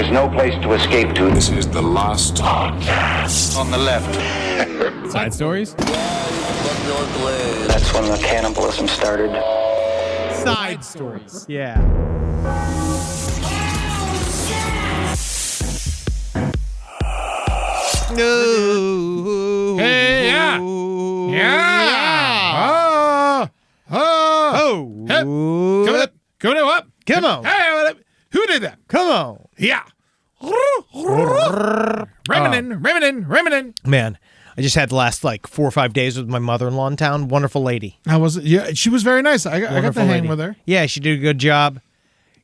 There's no place to escape to. This is the last podcast. On the left. Side stories? That's when the cannibalism started. Side stories. Yeah. No. Hey, yeah. Yeah. Oh. Hep. Come up. Come up. Come on. Hey, who did that? Come on. Yeah. Reminin. Man, I just had the last like 4 or 5 days with my mother-in-law in town. Wonderful lady. How was it? Yeah, she was very nice. I got to Wonderful hang lady. with her. Yeah, she did a good job.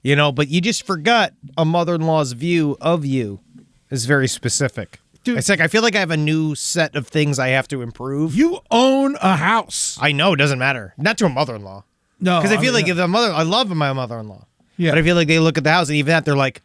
You know, but you just forgot a mother-in-law's view of you is very specific. Dude. It's like I feel like I have a new set of things I have to improve. You own a house. I know, it doesn't matter. Not to a mother-in-law. No. Because I feel like if the mother, I love my mother-in-law. Yeah. But I feel like they look at the house and even that they're like,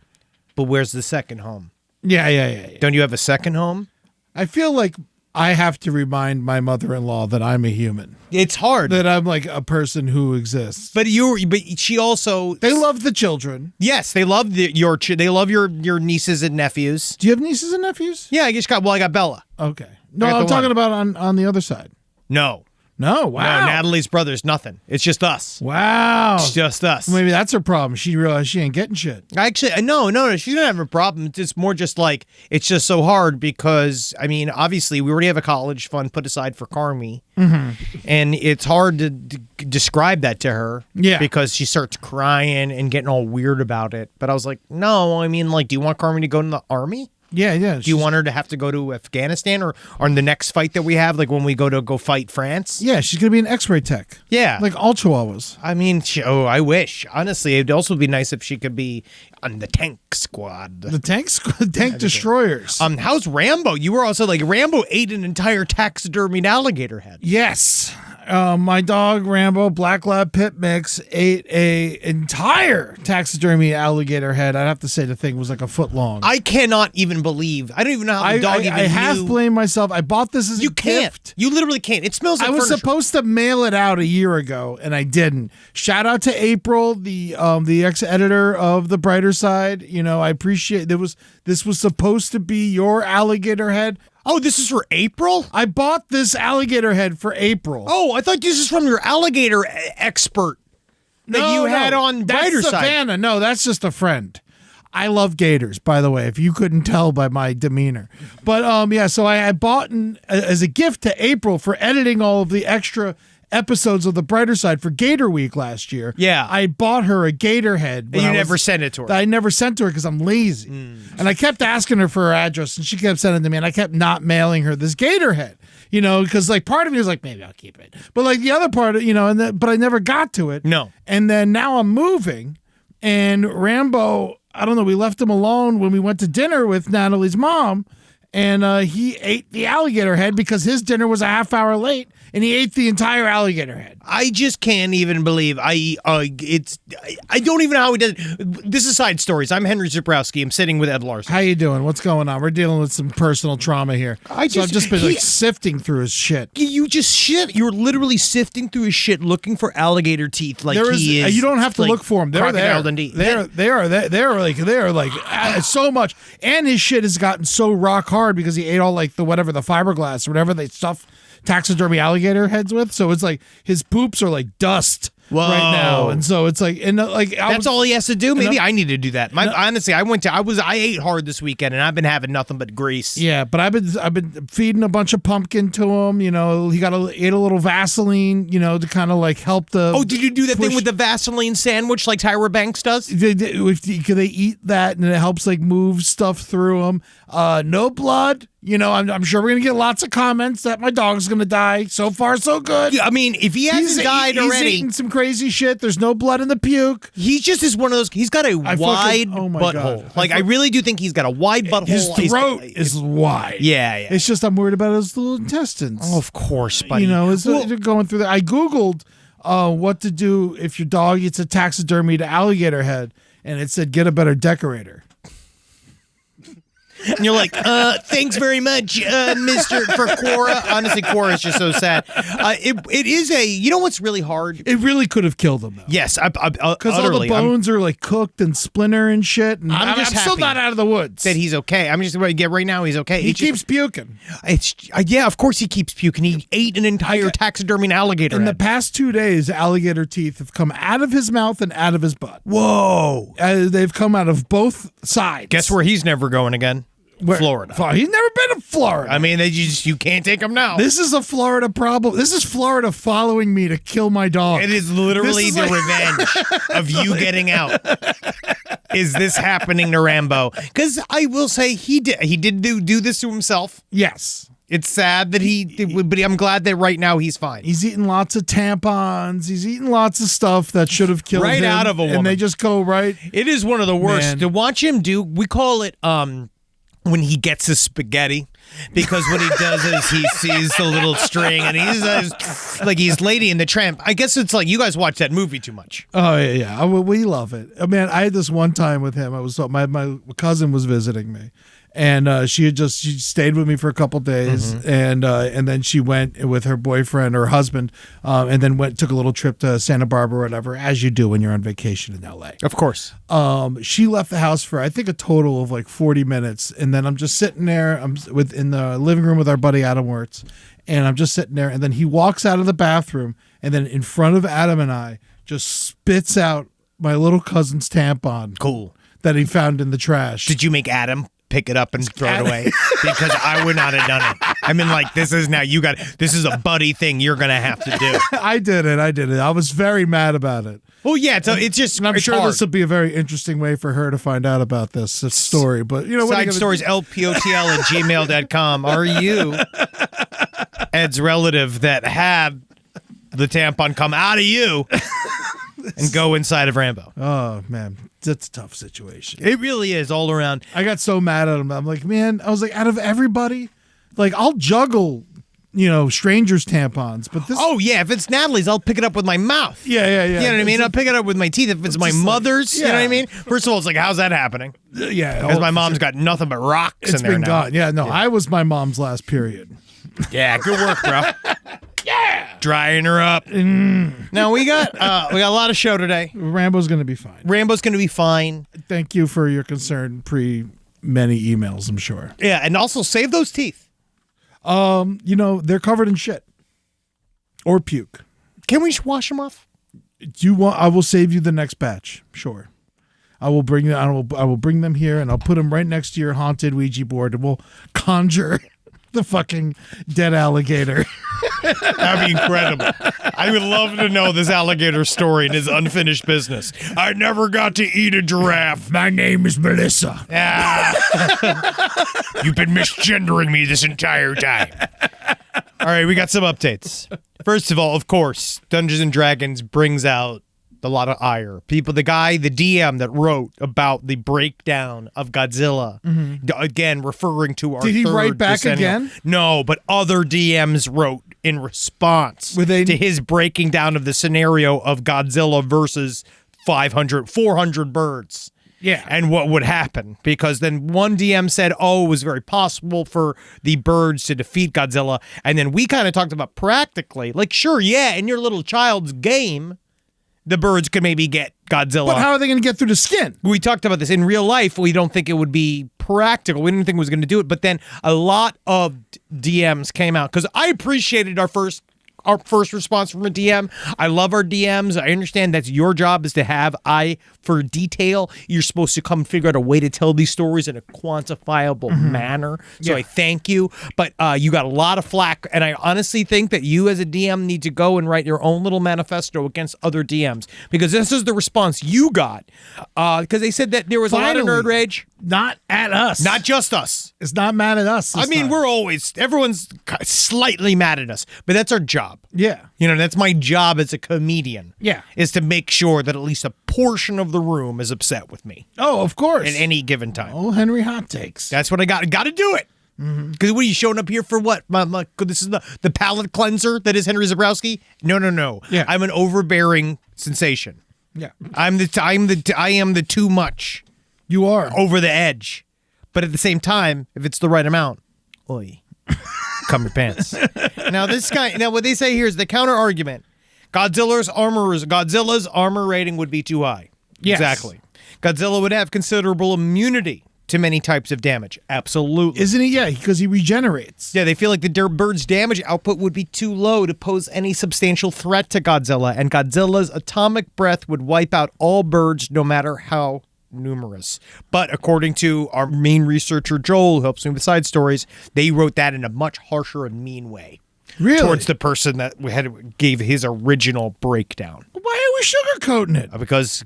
but where's the second home? Yeah. Don't you have a second home? I feel like I have to remind my mother-in-law that I'm a human. It's hard. That I'm like a person who exists. But she also They love the children. Yes, they love they love your nieces and nephews. Do you have nieces and nephews? Yeah, I got Bella. Okay. No, I got I'm the talking one. about on the other side. No. No, wow. No, Natalie's brother's nothing. It's just us. Wow. It's just us. Maybe that's her problem. She realized she ain't getting shit. Actually, no, she doesn't have a problem. It's more just like, it's just so hard because, I mean, obviously, we already have a college fund put aside for Carmi. Mm-hmm. And it's hard to describe that to her. Yeah. Because she starts crying and getting all weird about it. But I was like, no, I mean, like, do you want Carmi to go in the army? Yeah. Do you want her to have to go to Afghanistan or in the next fight that we have, like when we go fight France? Yeah, she's going to be an X-ray tech. Yeah. Like all Chihuahuas. I mean, I wish. Honestly, it'd also be nice if she could be on the tank squad. The tank destroyers. How's Rambo? You were also like, Rambo ate an entire taxidermied alligator head. Yes. My dog Rambo, Black Lab Pit Mix, ate a entire taxidermy alligator head. I'd have to say the thing was like a foot long. I cannot even believe. I don't even know how the dog even I half knew. blame myself. I bought this as You a can't. gift. You literally can't. It smells like I was furniture. supposed to mail it out a year ago, and I didn't. Shout out to April, the ex-editor of The Brighter Side. You know, I appreciate this was supposed to be your alligator head. Oh, this is for April? I bought this alligator head for April. Oh, I thought this is from your alligator expert that you had on Brighter That's Side. Savannah. No, that's just a friend. I love gators, by the way, if you couldn't tell by my demeanor. But yeah, so I bought as a gift to April for editing all of the extra episodes of The Brighter Side for Gator Week last year. Yeah. I bought her a gator head. And you never sent it to her. I never sent to her because I'm lazy. And I kept asking her for her address, and she kept sending it to me, and I kept not mailing her this gator head. You know, because like part of me was like, maybe I'll keep it. But like the other part, you know, but I never got to it. No. And then now I'm moving, and Rambo, I don't know, we left him alone when we went to dinner with Natalie's mom, and he ate the alligator head because his dinner was a half hour late, and he ate the entire alligator head. I just can't even believe I don't even know how he does it. This is Side Stories. I'm Henry Zebrowski. I'm sitting with Ed Larson. How you doing? What's going on? We're dealing with some personal trauma here. I've just been like sifting through his shit. You just shit. You're literally sifting through his shit looking for alligator teeth. Like he is. You don't have to like look for them. They're there. Crocodile Dundee. They're like so much. And his shit has gotten so rock hard because he ate all like the fiberglass or whatever they stuff taxidermy alligator heads with. So it's like his poops are like dust right now, and so it's like that's all he has to do. Maybe I need to do that. Honestly, I ate hard this weekend, and I've been having nothing but grease. Yeah, but I've been feeding a bunch of pumpkin to him. You know, he ate a little Vaseline. You know, to kind of like help the. Oh, did you do that thing with the Vaseline sandwich like Tyra Banks does? They eat that, and it helps like move stuff through them. No blood. You know, I'm sure we're gonna get lots of comments that my dog's gonna die. So far, so good. Yeah, I mean, if he hasn't died already, he's eating some crazy shit. There's no blood in the puke. He just is one of those. He's got a wide butthole. Like I really do think he's got a wide butthole. His throat is wide. Yeah. It's just I'm worried about his little intestines. Oh, of course, buddy. You know, going through that. I googled what to do if your dog eats a taxidermied alligator head, and it said get a better decorator. And you're like, thanks very much, Mr. for Quora. Honestly, Quora is just so sad. It is you know what's really hard? It really could have killed him though. Yes, Because all the bones are like cooked and splinter and shit. And I'm just still happy not out of the woods. that he's okay. I'm just going to get right now. He's okay. He keeps puking. It's yeah, of course he keeps puking. He ate an entire taxidermy alligator. In the head. past 2 days, alligator teeth have come out of his mouth and out of his butt. Whoa! They've come out of both sides. Guess where he's never going again? Florida. He's never been to Florida. I mean, you can't take him now. This is a Florida problem. This is Florida following me to kill my dog. It is literally the revenge of you getting out. Is this happening to Rambo? Because I will say he did do this to himself. Yes. It's sad that but I'm glad that right now he's fine. He's eating lots of tampons. He's eating lots of stuff that should have killed Right him. out of a woman. And they just go right. It is one of the worst Man. to watch him do. We call it when he gets his spaghetti, because what he does is he sees the little string and he's like he's Lady and the Tramp. I guess it's like you guys watch that movie too much. Oh yeah. We love it. Man, I had this one time with him. My cousin was visiting me. And she stayed with me for a couple days, and then she went with her boyfriend or husband, and then took a little trip to Santa Barbara or whatever, as you do when you're on vacation in LA. Of course. She left the house for I think a total of like 40 minutes, and then I'm just sitting there. I'm in the living room with our buddy Adam Wirtz, and I'm just sitting there, and then he walks out of the bathroom, and then in front of Adam and I, just spits out my little cousin's tampon. Cool. That he found in the trash. Did you make Adam pick it up and throw it away? Because I would not have done it. I mean, like, this is a buddy thing you're going to have to do. I did it. I was very mad about it. Well, yeah, it's just, and I'm sure hard. this will be a very interesting way for her to find out about this story. But, you know, Side stories, lpotl@gmail.com. Are you Ed's relative that had the tampon come out of you and go inside of Rambo? Oh, man. That's a tough situation. It really is all around. I got so mad at him. I'm like, man, I was like, out of everybody, like, I'll juggle, strangers' tampons. But this. Oh, yeah. If it's Natalie's, I'll pick it up with my mouth. Yeah. You know what I mean? I'll pick it up with my teeth. If it's my mother's, you know what I mean? First of all, it's like, how's that happening? Yeah. Because my mom's got nothing but rocks It's in there been now. gone. Yeah, no, I was my mom's last period. Yeah, good work, bro. Yeah, drying her up. Now we got a lot of show today. Rambo's going to be fine. Rambo's going to be fine. Thank you for your concern many emails, I'm sure. Yeah, and also save those teeth. They're covered in shit or puke. Can we wash them off? I will save you the next batch. Sure. I will bring them. I will bring them here, and I'll put them right next to your haunted Ouija board, and we'll conjure the fucking dead alligator. That'd be incredible. I would love to know this alligator story and his unfinished business. I never got to eat a giraffe. My name is Melissa. You've been misgendering me this entire time. All right, we got some updates. First of all, of course, Dungeons and Dragons brings out a lot of ire. The DM that wrote about the breakdown of Godzilla, again, referring to our Did he third write back decennial. again? No, but other DMs wrote in response to his breaking down of the scenario of Godzilla versus 400 birds. Yeah. And what would happen? Because then one DM said, it was very possible for the birds to defeat Godzilla. And then we kind of talked about practically, like, sure, yeah, in your little child's game, the birds could maybe get Godzilla. But how are they going to get through the skin? We talked about this. In real life, we don't think it would be practical. We didn't think it was going to do it. But then a lot of DMs came out because I appreciated our first response from a DM. I love our DMs. I understand that's your job is to have eye for detail. You're supposed to come figure out a way to tell these stories in a quantifiable manner. So I thank you. But you got a lot of flack. And I honestly think that you as a DM need to go and write your own little manifesto against other DMs. Because this is the response you got. Because they said that there was a lot of nerd rage. Not at us. Not just us. It's not mad at us. I mean, everyone's slightly mad at us. But that's our job. Yeah. That's my job as a comedian. Yeah. Is to make sure that at least a portion of the room is upset with me Oh, of course. at any given time. Oh, Henry Hot Takes. That's what I got. Got to do it. Because what are you showing up here for? What? This is the palate cleanser that is Henry Zabrowski? No. Yeah. I'm an overbearing sensation. Yeah. I am the too much You are. over the edge. But at the same time, if it's the right amount, oi, come your pants. Now what they say here is the counter argument. Godzilla's armor rating would be too high. Yes. Exactly. Godzilla would have considerable immunity to many types of damage. Absolutely. Isn't he? Yeah, because he regenerates. Yeah, they feel like the bird's damage output would be too low to pose any substantial threat to Godzilla, and Godzilla's atomic breath would wipe out all birds, no matter how numerous. But according to our main researcher, Joel, who helps me with side stories, they wrote that in a much harsher and mean way. Really? Towards the person that gave his original breakdown. Why are we sugarcoating it? Because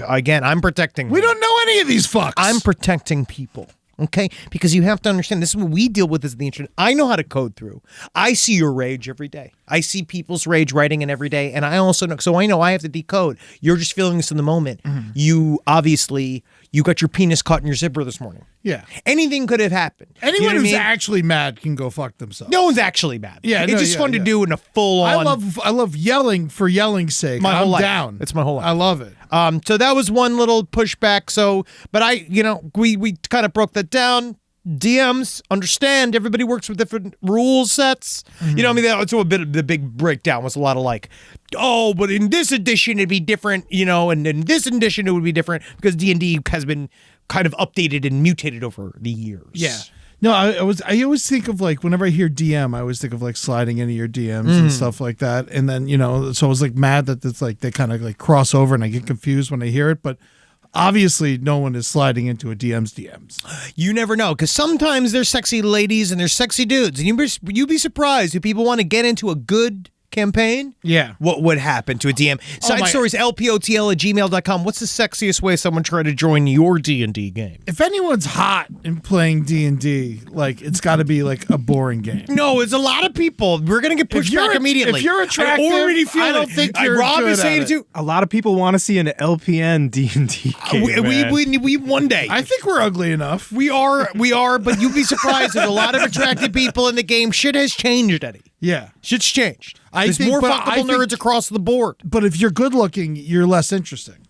again, I'm protecting We them. don't know any of these fucks. I'm protecting people. Okay? Because you have to understand, this is what we deal with as the internet. I know how to code through. I see your rage every day. I see people's rage writing in every day. And I also know, so I know I have to decode. You're just feeling this in the moment. Mm-hmm. You got your penis caught in your zipper this morning. Yeah. Anything could have happened. You know Anyone what I who's mean? actually mad can go fuck themselves. No one's actually mad. Yeah, it's no, just yeah, fun to yeah. do in a full-on. I love yelling for yelling's sake. My whole I'm life. down. It's my whole life. I love it. So that was one little pushback. So, but we kind of broke that down. DMs, understand everybody works with different rule sets. You know, I mean, that's a bit of the big breakdown was a lot of like, oh, but in this edition it'd be different, and in this edition it would be different because D&D has been kind of updated and mutated over the years. Yeah. No, I always think of like whenever I hear DM, I always think of like sliding into your DMs and stuff like that. And then, so I was like mad that it's like they kind of like cross over and I get confused when I hear it. But obviously no one is sliding into a DM's DMs. You never know, because sometimes there's sexy ladies and there's sexy dudes, and you'd be surprised if people want to get into a good campaign. Yeah. What would happen to a DM? Side stories, lpotl@gmail.com. What's the sexiest way someone tried to join your D&D game? If anyone's hot in playing D&D, like it's got to be like a boring game. No, it's a lot of people. We're going to get pushed back immediately. If you're attractive, I already feel I don't it. think you're Rob good is saying at it too. A lot of people want to see an LPN D&D game. We one day. I think we're ugly enough. We are, but you'd be surprised. There's a lot of attractive people in the game. Shit has changed, Eddie. Yeah. Shit's changed. I There's think- more but I fuckable think- nerds across the board. But if you're good looking, you're less interesting.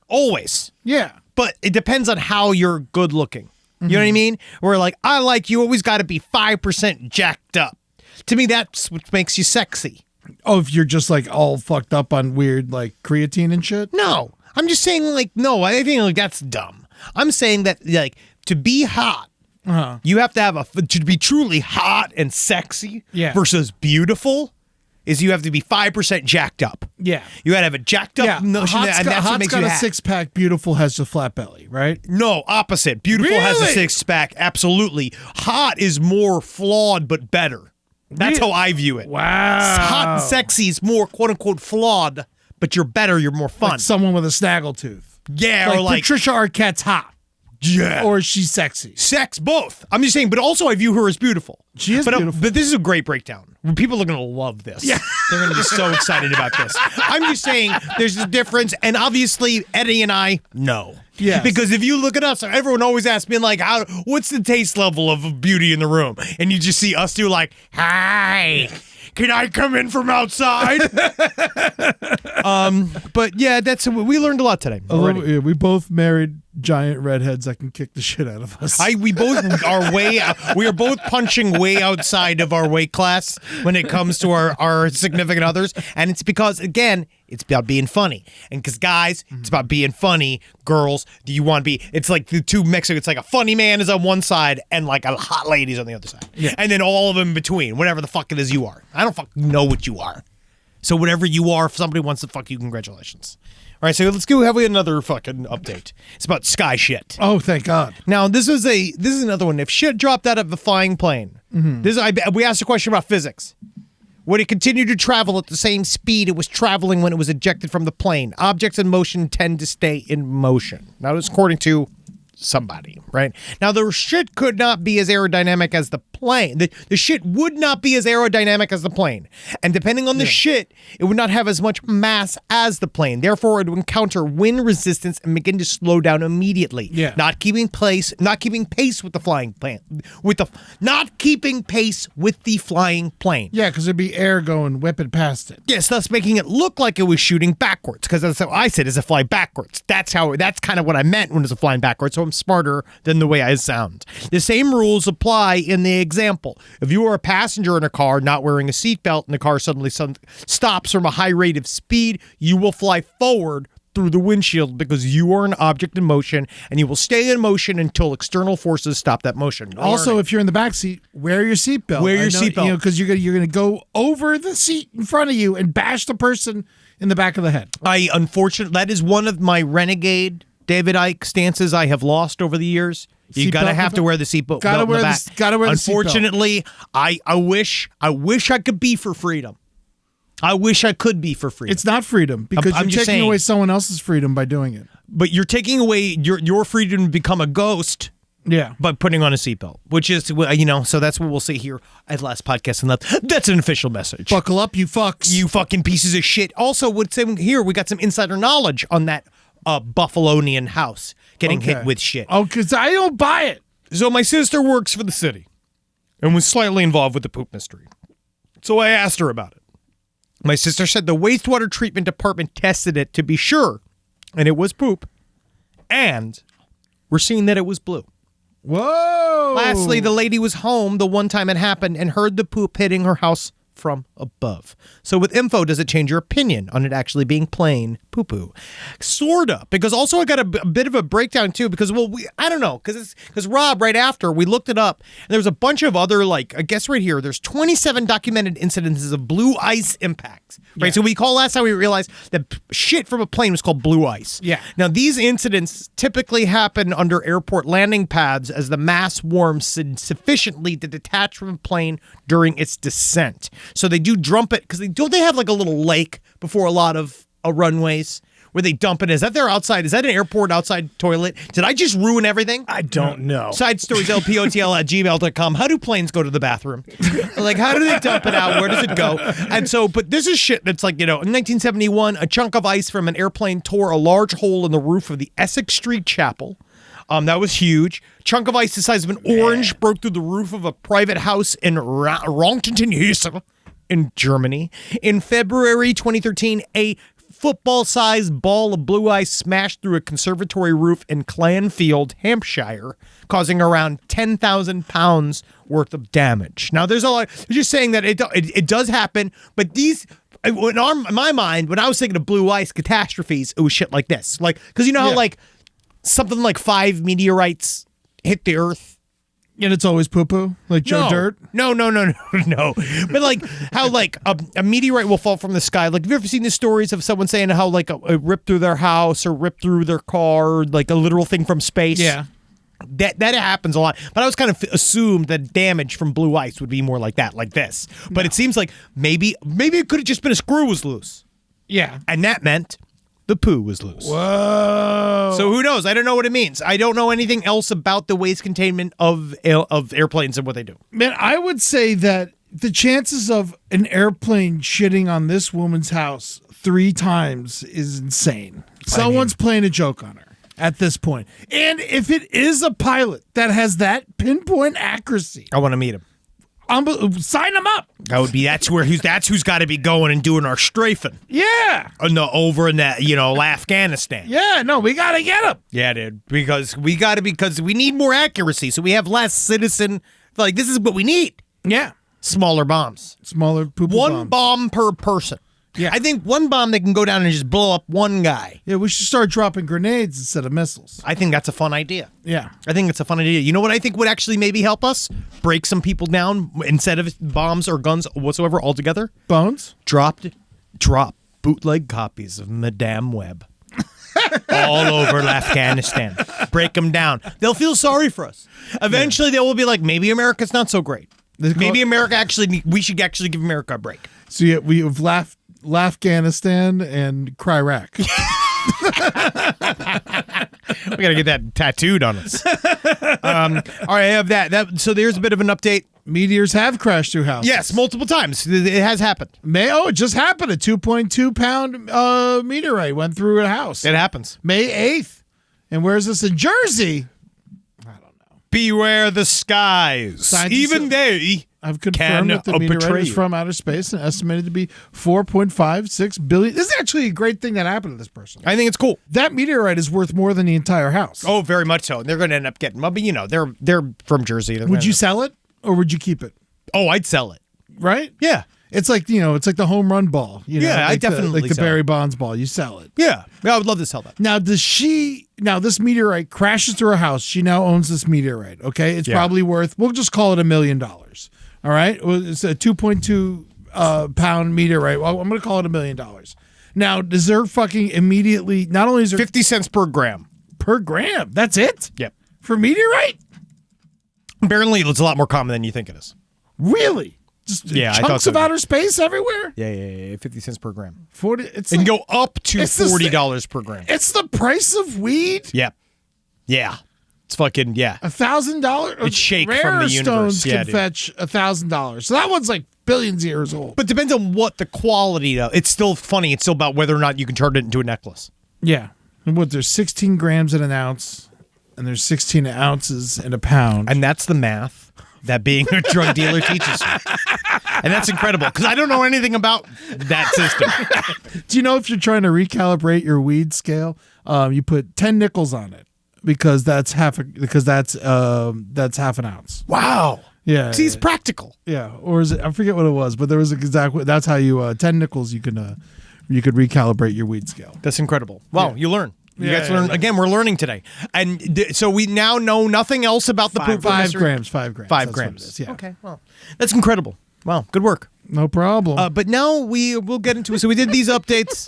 Always. Yeah. But it depends on how you're good looking. You know what I mean? Where like, I like you always got to be 5% jacked up. To me, that's what makes you sexy. Oh, if you're just like all fucked up on weird like creatine and shit? No, I'm just saying like, no, I think like that's dumb. I'm saying that like to be hot, you have to have to be truly hot and sexy versus beautiful is you have to be 5% jacked up. Yeah. You got to have a jacked up notion and that's what makes you got a happy. six-pack, beautiful has a flat belly, right? No, opposite. Beautiful has a Really? six-pack. Absolutely. Hot is more flawed but better. That's how I view it. Wow. Hot and sexy is more quote-unquote flawed, but you're better, you're more fun. Like someone with a snaggletooth. Yeah, Like or like Patricia Arquette's hot. yeah. Or she's sexy. Sex, both. I'm just saying, but also I view her as beautiful. She is beautiful. But this is a great breakdown. People are going to love this. Yeah. They're going to be so excited about this. I'm just saying there's a difference, and obviously Eddie and I know. Yes. Because if you look at us, everyone always asks me, like, what's the taste level of beauty in the room? And you just see us do like, hi, can I come in from outside? But yeah, we learned a lot today. Already. We both married giant redheads that can kick the shit out of us. We both are we are both punching way outside of our weight class when it comes to our significant others, and it's because again it's about being funny, and because guys it's about being funny. Girls, do you want to be? It's like the two mixing. It's like a funny man is on one side and like a hot lady's on the other side, and then all of them in between, whatever the fuck it is you are. I don't fucking know what you are, so whatever you are, if somebody wants to fuck you, congratulations. All right, so let's go. Have we another fucking update? It's about sky shit. Oh, thank God. Now, this is another one. If shit dropped out of a flying plane, we asked a question about physics. Would it continue to travel at the same speed it was traveling when it was ejected from the plane? Objects in motion tend to stay in motion. Now, this is according to somebody, right? Now, the shit could not be as aerodynamic as the plane. The shit would not be as aerodynamic as the plane. And depending on the shit, it would not have as much mass as the plane. Therefore, it would encounter wind resistance and begin to slow down immediately. Yeah. Not keeping pace with the flying plane. Not keeping pace with the flying plane. Yeah, because there'd be air going whipping past it. Yes, thus making it look like it was shooting backwards. Because that's how I said, is it fly backwards. That's kind of what I meant when it's a flying backwards. So I'm smarter than the way I sound. The same rules apply in the example. If you are a passenger in a car not wearing a seatbelt and the car suddenly stops from a high rate of speed, you will fly forward through the windshield because you are an object in motion, and you will stay in motion until external forces stop that motion. Also, if you're in the back seat, wear your seatbelt. Wear your seatbelt. Because you're gonna go over the seat in front of you and bash the person in the back of the head. That is one of my renegade David Icke stances I have lost over the years. You gotta have to wear the seatbelt. Gotta wear the seatbelt. Unfortunately, I wish I could be for freedom. I wish I could be for freedom. It's not freedom because I'm you're just taking saying. away someone else's freedom by doing it. But you're taking away your freedom to become a ghost Yeah. by putting on a seatbelt, which is, so that's what we'll say here at Last Podcast. And that's an official message. Buckle up, you fucks. You fucking pieces of shit. Also, here we got some insider knowledge on that Buffalonian house getting hit with shit. Oh, because I don't buy it. So my sister works for the city and was slightly involved with the poop mystery. So I asked her about it. My sister said the wastewater treatment department tested it to be sure, and it was poop. And we're seeing that it was blue. Whoa. Lastly, the lady was home the one time it happened and heard the poop hitting her house from above. So with info, does it change your opinion on it actually being plain poo-poo? Sorta, because also I got a bit of a breakdown too, because I don't know, because Rob, right after, we looked it up, and there was a bunch of other, I guess right here, there's 27 documented incidences of blue ice impacts, right? So last time we realized that shit from a plane was called blue ice. Yeah. Now, these incidents typically happen under airport landing pads as the mass warms sufficiently to detach from a plane during its descent. So they do dump it, because they have like a little lake before a lot of runways where they dump it. Is that their outside? Is that an airport outside toilet? Did I just ruin everything? I don't know. Side stories, lpotl@gmail.com. How do planes go to the bathroom? How do they dump it out? Where does it go? And so, but this is shit that's in 1971, a chunk of ice from an airplane tore a large hole in the roof of the Essex Street Chapel. That was huge. Chunk of ice the size of an orange broke through the roof of a private house in Röntgenhausen in Germany. In February 2013, a football-sized ball of blue ice smashed through a conservatory roof in Clanfield, Hampshire, causing around 10,000 pounds worth of damage. Now, there's a lot. They're just saying that it does happen, but these. In my mind, when I was thinking of blue ice catastrophes, it was shit like this. Because how something like 5 meteorites hit the Earth. And it's always poo-poo, like Joe Dirt. No. But how a meteorite will fall from the sky. Have you ever seen the stories of someone saying how it ripped through their house or ripped through their car, a literal thing from space? Yeah. That happens a lot. But I was kind of assumed that damage from blue ice would be more like that, like this. But it seems like maybe it could have just been a screw was loose. Yeah. And that meant the poo was loose. Whoa. So who knows? I don't know what it means. I don't know anything else about the waste containment of airplanes and what they do. Man, I would say that the chances of an airplane shitting on this woman's house 3 times is insane. Someone's playing a joke on her at this point. And if it is a pilot that has that pinpoint accuracy, I want to meet him. Sign him up. That's who's got to be going and doing our strafing. Yeah. Over in that, Afghanistan. Yeah, no, we got to get him. Yeah, dude. Because we need more accuracy. So we have less citizen. This is what we need. Yeah. Smaller bombs. Smaller poo-poo One bomb per person. Yeah. I think one bomb that can go down and just blow up one guy. Yeah, we should start dropping grenades instead of missiles. I think that's a fun idea. Yeah. I think it's a fun idea. You know what I think would actually maybe help us? Break some people down instead of bombs or guns whatsoever altogether. Bones? Drop bootleg copies of Madame Web. All over Afghanistan. Break them down. They'll feel sorry for us. Eventually they will be like, maybe America's not so great. Maybe we should actually give America a break. So yeah, we have Afghanistan and Iraq. We gotta get that tattooed on us. All right, I have that. So there's a bit of an update. Meteors have crashed through houses. Yes, multiple times. It has happened. It just happened. A 2.2 pound meteorite went through a house. It happens. May 8th. And where's this in Jersey? beware the skies. Scientists Even have- they I've can confirmed that the meteorite betray is you. from outer space and estimated to be 4.56 billion. This is actually a great thing that happened to this person. I think it's cool. That meteorite is worth more than the entire house. Oh, very much so. And they're going to end up getting, but you know, they're from Jersey. They're Would gonna you end sell it or would you keep it? up- Oh, I'd sell it. Right? Yeah. It's like, it's like the home run ball. Yeah, I like definitely like the sell it. Barry Bonds ball. You sell it. Yeah. I would love to sell that. Now, this meteorite crashes through her house. She now owns this meteorite. Okay. It's Yeah. probably worth, we'll just call it $1 million. All right. Well, it's a 2.2 pound meteorite. Well, I'm going to call it $1 million. Now, does there fucking immediately, not only is there 50 cents per gram. per gram, that's it? Yep. For meteorite? Apparently, it's a lot more common than you think it is. Really? Just Yeah, I thought chunks so. of outer space everywhere? Yeah. 50 cents per gram. 40. It's And like, go up to It's the $40 per gram. it's the price of weed? Yeah. Yeah. It's fucking, yeah. $1,000. It's shake Rare from the universe. stones Yeah, can dude. fetch $1,000. So that one's like billions of years old. But depends on what the quality, though. It's still funny. It's still about whether or not you can turn it into a necklace. Yeah. And what, there's 16 grams in an ounce, and there's 16 ounces in a pound. And that's the math that being a drug dealer teaches you. And that's incredible because I don't know anything about that system. Do you know if you're trying to recalibrate your weed scale, you put 10 nickels on it because that's half an ounce. Wow. Yeah. See, it's practical. Yeah. Or is it, I forget what it was, but there was that's how you 10 nickels you could recalibrate your weed scale. That's incredible. Wow, you learn. You Yeah, guys yeah, learn. yeah. Again, we're learning today. And so we now know nothing else about the poop 5 mystery? grams, 5 grams. 5 That's what grams. it is, yeah. Okay, well, that's incredible. Wow, good work. No problem. But now we'll get into it. So we did these updates.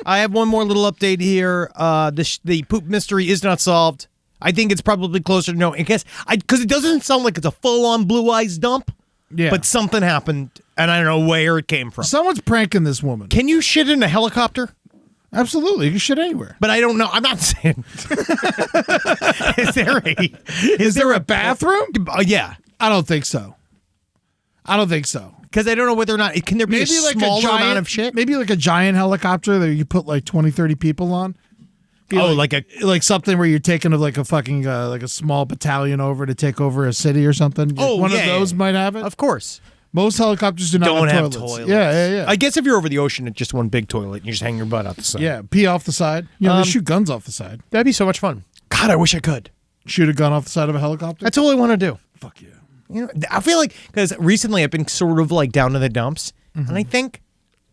I have one more little update here. The poop mystery is not solved. I think it's probably closer to no. I guess because it doesn't sound like it's a full-on blue eyes dump. Yeah. But something happened, and I don't know where it came from. Someone's pranking this woman. Can you shit in a helicopter? Absolutely. You can shit anywhere. But I don't know. I'm not saying. Is there a bathroom? Yeah. I don't think so. Because I don't know whether or not can there be Maybe a like smaller a giant amount of shit. Maybe like a giant helicopter that you put like 20, 30 people on. Be like something where you're taking like a fucking like a small battalion over to take over a city or something. Oh, one yeah, of those yeah. might have it. Of course. Most helicopters do not Don't have toilets. toilets. Yeah. I guess if you're over the ocean, it's just one big toilet and you just hang your butt out the side. Yeah, pee off the side. They shoot guns off the side. That'd be so much fun. God, I wish I could. Shoot a gun off the side of a helicopter. That's all I want to do. Fuck yeah. You know, I feel like because recently I've been sort of like down to the dumps, and I think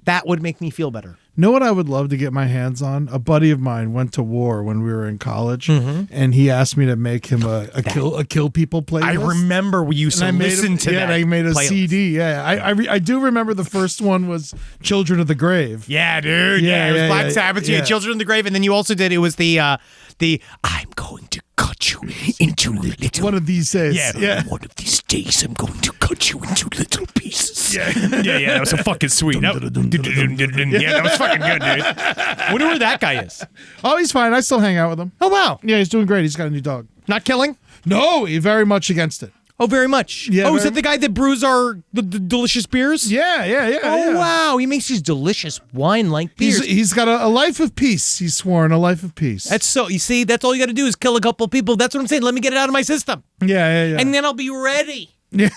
that would make me feel better. Know what I would love to get my hands on? A buddy of mine went to war when we were in college, and he asked me to make him a kill people playlist. I remember we used to And I made listen to that. and I made a playlist. CD. Yeah, I do remember the first one was "Children of the Grave." Yeah, dude. Yeah, it was yeah, Black yeah, Sabbath. You had yeah. Children of the Grave, and then you also did. It was the I'm going to cut you into little. One of these days. Yeah. One of these days, I'm going to cut you into little pieces. Yeah. That was so fucking sweet. Yeah, that was fucking good, dude. Wonder where that guy is. Oh, he's fine. I still hang out with him. Oh wow, Yeah, he's doing great. He's got a new dog. not killing. No, he's very much against it. Oh, very much. Yeah, Oh, is very that the guy that brews the delicious beers? Yeah. Oh wow, he makes these delicious wine-like beers. He's got a life of peace. He's sworn a life of peace. That's so. You see, that's all you got to do is kill a couple people. That's what I'm saying. Let me get it out of my system, yeah. and then I'll be ready to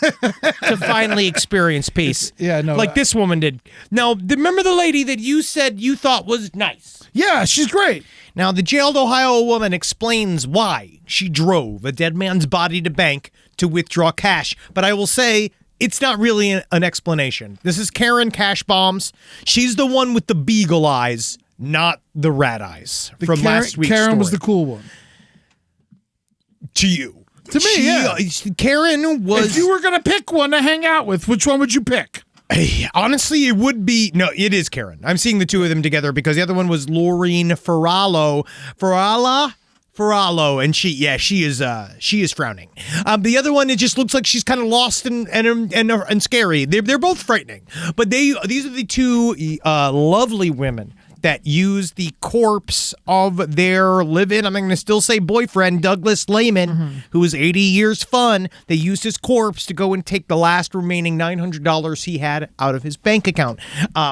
finally experience peace. Yeah, no, like this woman did. Now, remember the lady that you said you thought was nice. Yeah, she's great. Now, the jailed Ohio woman explains why she drove a dead man's body to bank to withdraw cash. But I will say, it's not really an explanation. This is Karen Cash Bombs. She's the one with the beagle eyes, not the rat eyes from last week's Karen story. was the cool one. To you. To me, yeah. Karen was... If you were going to pick one to hang out with, which one would you pick? Honestly, it would be... No, it is Karen. I'm seeing the two of them together because the other one was Laureen Ferrallo. Ferrallo, and she is frowning. The other one, it just looks like she's kind of lost and scary. They're both frightening, but these are the two lovely women that use the corpse of their live-in, I'm going to still say boyfriend, Douglas Lehman, who is 80 years fun. They used his corpse to go and take the last remaining $900 he had out of his bank account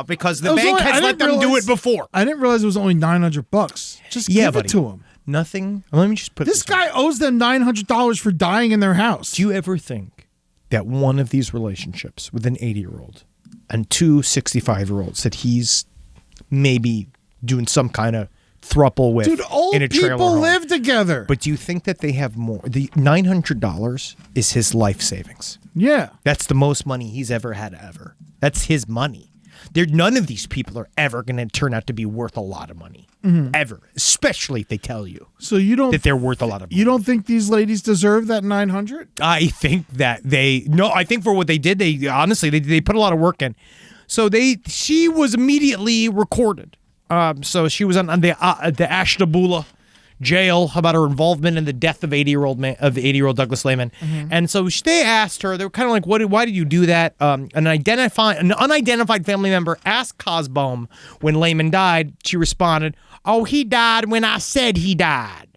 because the bank has let them do it before. I didn't realize it was only $900. Just Yeah, give buddy. it to him. Nothing. Let me just put This this way. guy owes them $900 for dying in their house. Do you ever think that one of these relationships with an 80-year-old and two 65-year-olds that he's maybe doing some kind of throuple with Dude, old in a trailer people home? live together. But do you think that they have more? The $900 is his life savings. yeah. That's the most money he's ever had ever. That's his money. None of these people are ever going to turn out to be worth a lot of money. Ever. Especially if they tell you So you don't that they're worth a lot of money. you don't think these ladies deserve that 900? I think that I think for what they did, they honestly they put a lot of work in. So she was immediately recorded. So she was on the Ashtabula jail about her involvement in the death of 80-year-old Douglas Lehman. And so they asked her, they were kind of like, why did you do that? An unidentified family member asked Cosbaum when Lehman died. She responded, "Oh, he died when I said he died."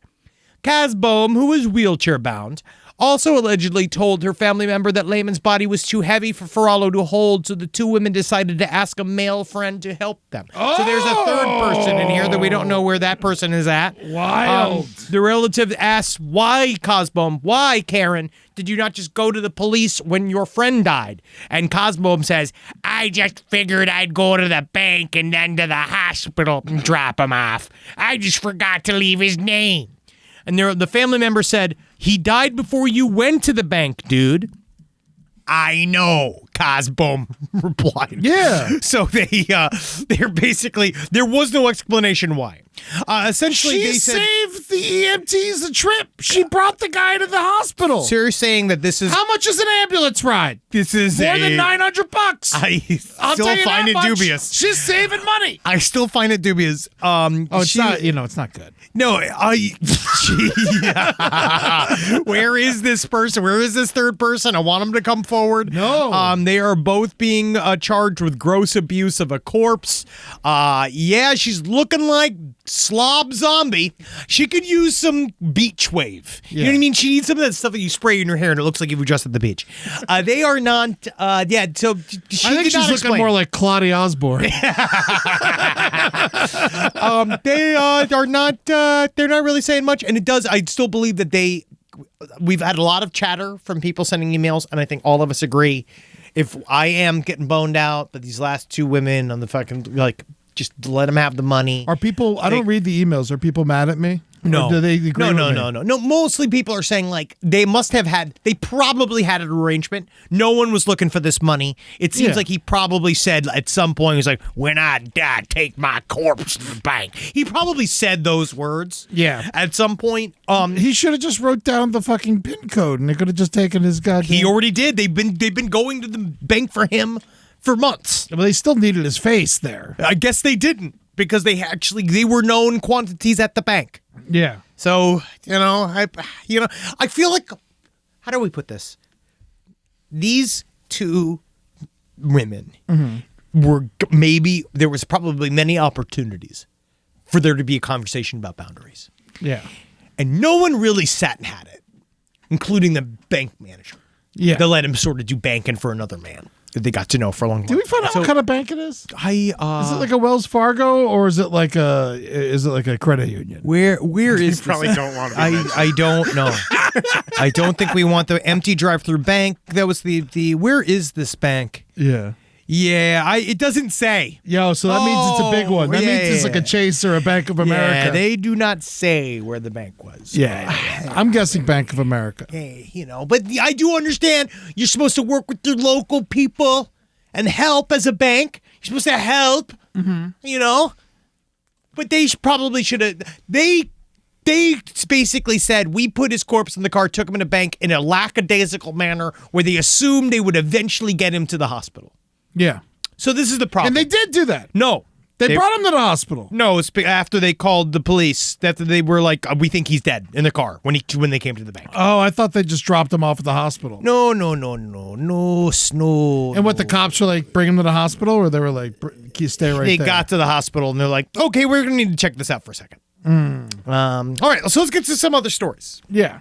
Cosbaum, who was wheelchair bound, also allegedly told her family member that Lehman's body was too heavy for Ferrallo to hold, so the two women decided to ask a male friend to help them. So there's a third person in here that we don't know where that person is at. Wild. The relative asks, "Why, Cosbaum? Why, Karen? Did you not just go to the police when your friend died?" And Cosbaum says, "I just figured I'd go to the bank and then to the hospital and drop him off. I just forgot to leave his name." And the family member said, "He died before you went to the bank, dude." "I know," Cosbaum replied. Yeah. So they're basically, there was no explanation why. Essentially, She they said, saved the EMTs a trip. She brought the guy to the hospital. so you're saying that this is How much is an ambulance ride? more More than $900. I'll I'll tell you find that it much. dubious. She's saving money. I still find it dubious. Oh, it's not. It's not good. No, where is this person? Where is this third person? I want them to come forward. No. They are both being charged with gross abuse of a corpse. Yeah, she's looking like slob zombie. She could use some beach wave. You know what I mean? She needs some of that stuff that you spray in her hair and it looks like you've just at the beach. They are not. Yeah. So she I think did she's not looking explain. more like Claudia Osborne. They are not. They're not really saying much, and it does. I still believe that we've had a lot of chatter from people sending emails, and I think all of us agree. If I am getting boned out, but these last two women on the fucking just let them have the money. Are people? I don't read the emails. Are people mad at me? No. Or do they agree with me? No. Mostly people are saying they probably had an arrangement. No one was looking for this money. It seems Yeah. like he probably said at some point, he's like, "When I die, take my corpse to the bank." He probably said those words. Yeah. At some point. He should have just wrote down the fucking PIN code, and they could have just taken his goddamn. He already did. They've been going to the bank for him for months. Well, they still needed his face there. I guess they didn't because they were known quantities at the bank. Yeah. So, I feel like, how do we put this? These two women were maybe, there was probably many opportunities for there to be a conversation about boundaries. Yeah. And no one really sat and had it, including the bank manager. Yeah. They let him sort of do banking for another man that they got to know for a long time. Did we find out what kind of bank it is? Is it like a Wells Fargo or is it like a credit union? Where is this? Probably don't want to. I don't know. I don't think we want the empty drive-through bank. That was the where is this bank? Yeah. Yeah, it doesn't say. Yo, so that means it's a big one. That means it's like a Chase or a Bank of America. Yeah, they do not say where the bank was. Yeah. I'm guessing Bank of America. Hey, but I do understand you're supposed to work with your local people and help as a bank. You're supposed to help, But they probably should have. They basically said, we put his corpse in the car, took him in a bank in a lackadaisical manner where they assumed they would eventually get him to the hospital. Yeah. So this is the problem. And they did do that. No. They brought him to the hospital. No, it's after they called the police. After they were like, we think he's dead in the car when they came to the bank. Oh, I thought they just dropped him off at the hospital. No. And what, the cops were like, bring him to the hospital, or they were like, stay right They there? got to the hospital and they're like, okay, we're going to need to check this out for a second. All right, so let's get to some other stories. Yeah.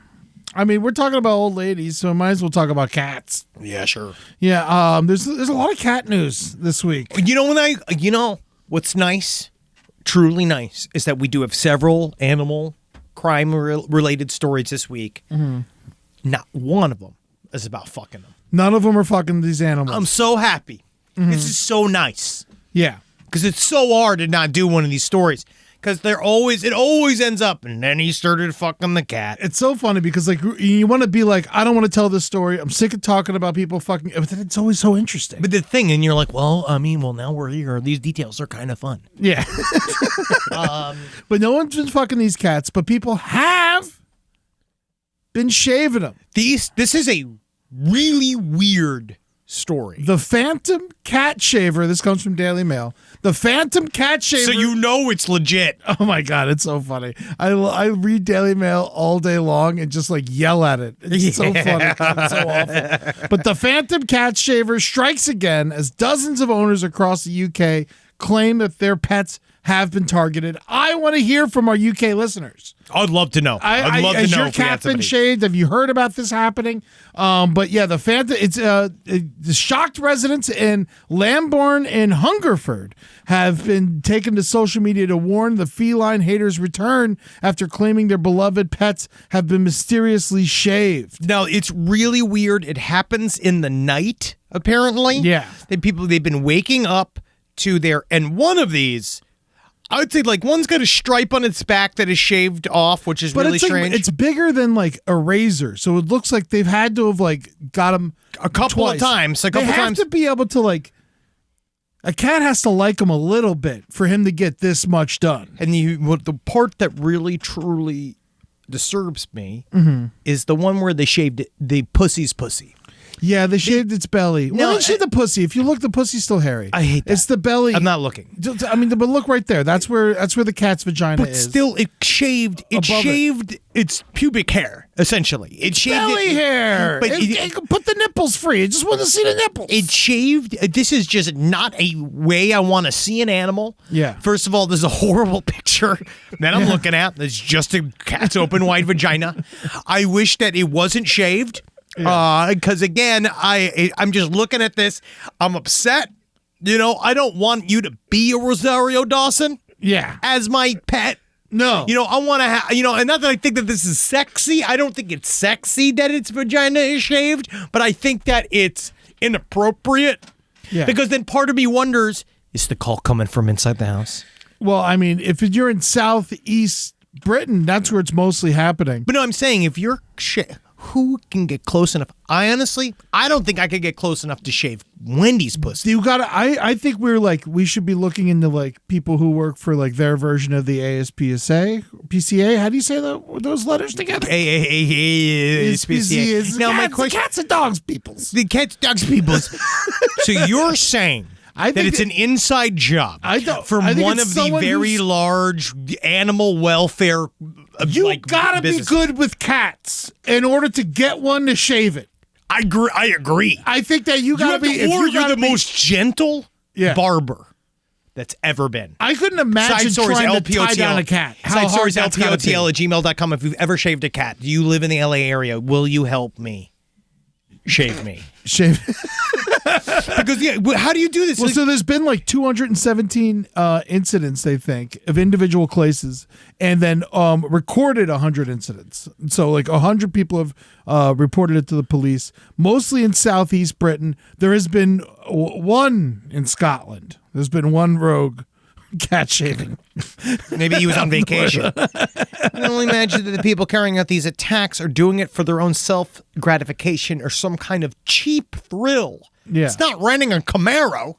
I mean, we're talking about old ladies, so might as well talk about cats. Yeah, sure. Yeah, there's a lot of cat news this week. What's nice, truly nice, is that we do have several animal crime-related stories this week. Not one of them is about fucking them. None of them are fucking these animals. I'm so happy. This is so nice. Yeah. Because it's so hard to not do one of these stories. Because it always ends up, and then he started fucking the cat. It's so funny because like you want to be like, I don't want to tell this story. I'm sick of talking about people fucking, but then it's always so interesting. But the thing, and you're like, well, now we're here. These details are kind of fun. Yeah. But no one's been fucking these cats, but people have been shaving them. This is a really weird story. The Phantom Cat Shaver, this comes from Daily Mail. The Phantom Cat Shaver. So you know it's legit. Oh my God, it's so funny. I read Daily Mail all day long and just like yell at it. It's so funny. It's so awful. But the Phantom Cat Shaver strikes again as dozens of owners across the UK claim that their pets have been targeted. I want to hear from our UK listeners. I'd love to know. I'd love to know. Has your if we had cat been somebody. shaved? Have you heard about this happening? But yeah, the Phantom. It's the shocked residents in Lambourne and Hungerford have been taken to social media to warn the feline haters' return after claiming their beloved pets have been mysteriously shaved. Now, it's really weird. It happens in the night, apparently. Yeah. They've been waking up to and one of these, I would say like one's got a stripe on its back that is shaved off, which is really it's strange. Like, it's bigger than like a razor, so it looks like they've had to have like got them a couple of times. They have to be able to like. A cat has to like them a little bit for him to get this much done. And the part that really truly disturbs me is the one where they shaved the pussy's pussy. Yeah, they shaved its belly. Well, they shaved the pussy. If you look, the pussy's still hairy. I hate that. It's the belly. I'm not looking. I mean, but look right there. That's where the cat's vagina But is. still, it shaved its pubic hair, essentially. It shaved belly hair. But it can put the nipples free. I just want to see the nipples. It shaved. This is just not a way I want to see an animal. Yeah. First of all, there's a horrible picture that I'm looking at. That's just a cat's open wide vagina. I wish that it wasn't shaved. Because again, I'm just looking at this. I'm upset. You know, I don't want you to be a Rosario Dawson. Yeah. As my pet. No. You know, I want to have, and not that I think that this is sexy. I don't think it's sexy that its vagina is shaved, but I think that it's inappropriate. Yeah. Because then part of me wonders, is the call coming from inside the house? Well, I mean, if you're in Southeast Britain, that's where it's mostly happening. But no, I'm saying if you're who can get close enough? I don't think I could get close enough to shave Wendy's pussy. You gotta. I think we should be looking into like people who work for like their version of the PCA. How do you say those letters together? ASPCA. Now my question: cats and dogs peoples. The cats, dogs, peoples. So you're saying that it's an inside job from one of the very large animal welfare. You gotta be good with cats in order to get one to shave it. I agree. I think that you gotta be. You're the most gentle barber that's ever been. I couldn't imagine trying to tie down a cat. Side stories LPOTL@gmail.com. If you've ever shaved a cat, do you live in the LA area? Will you help me shave me? Shave. Because how do you do this? Well, so there's been like 217 incidents, they think, of individual cases, and then recorded 100 incidents. So like 100 people have reported it to the police, mostly in Southeast Britain. There has been one in Scotland. There's been one rogue cat shaving. Maybe he was on vacation. I can only imagine that the people carrying out these attacks are doing it for their own self-gratification or some kind of cheap thrill. Yeah. It's not renting a Camaro.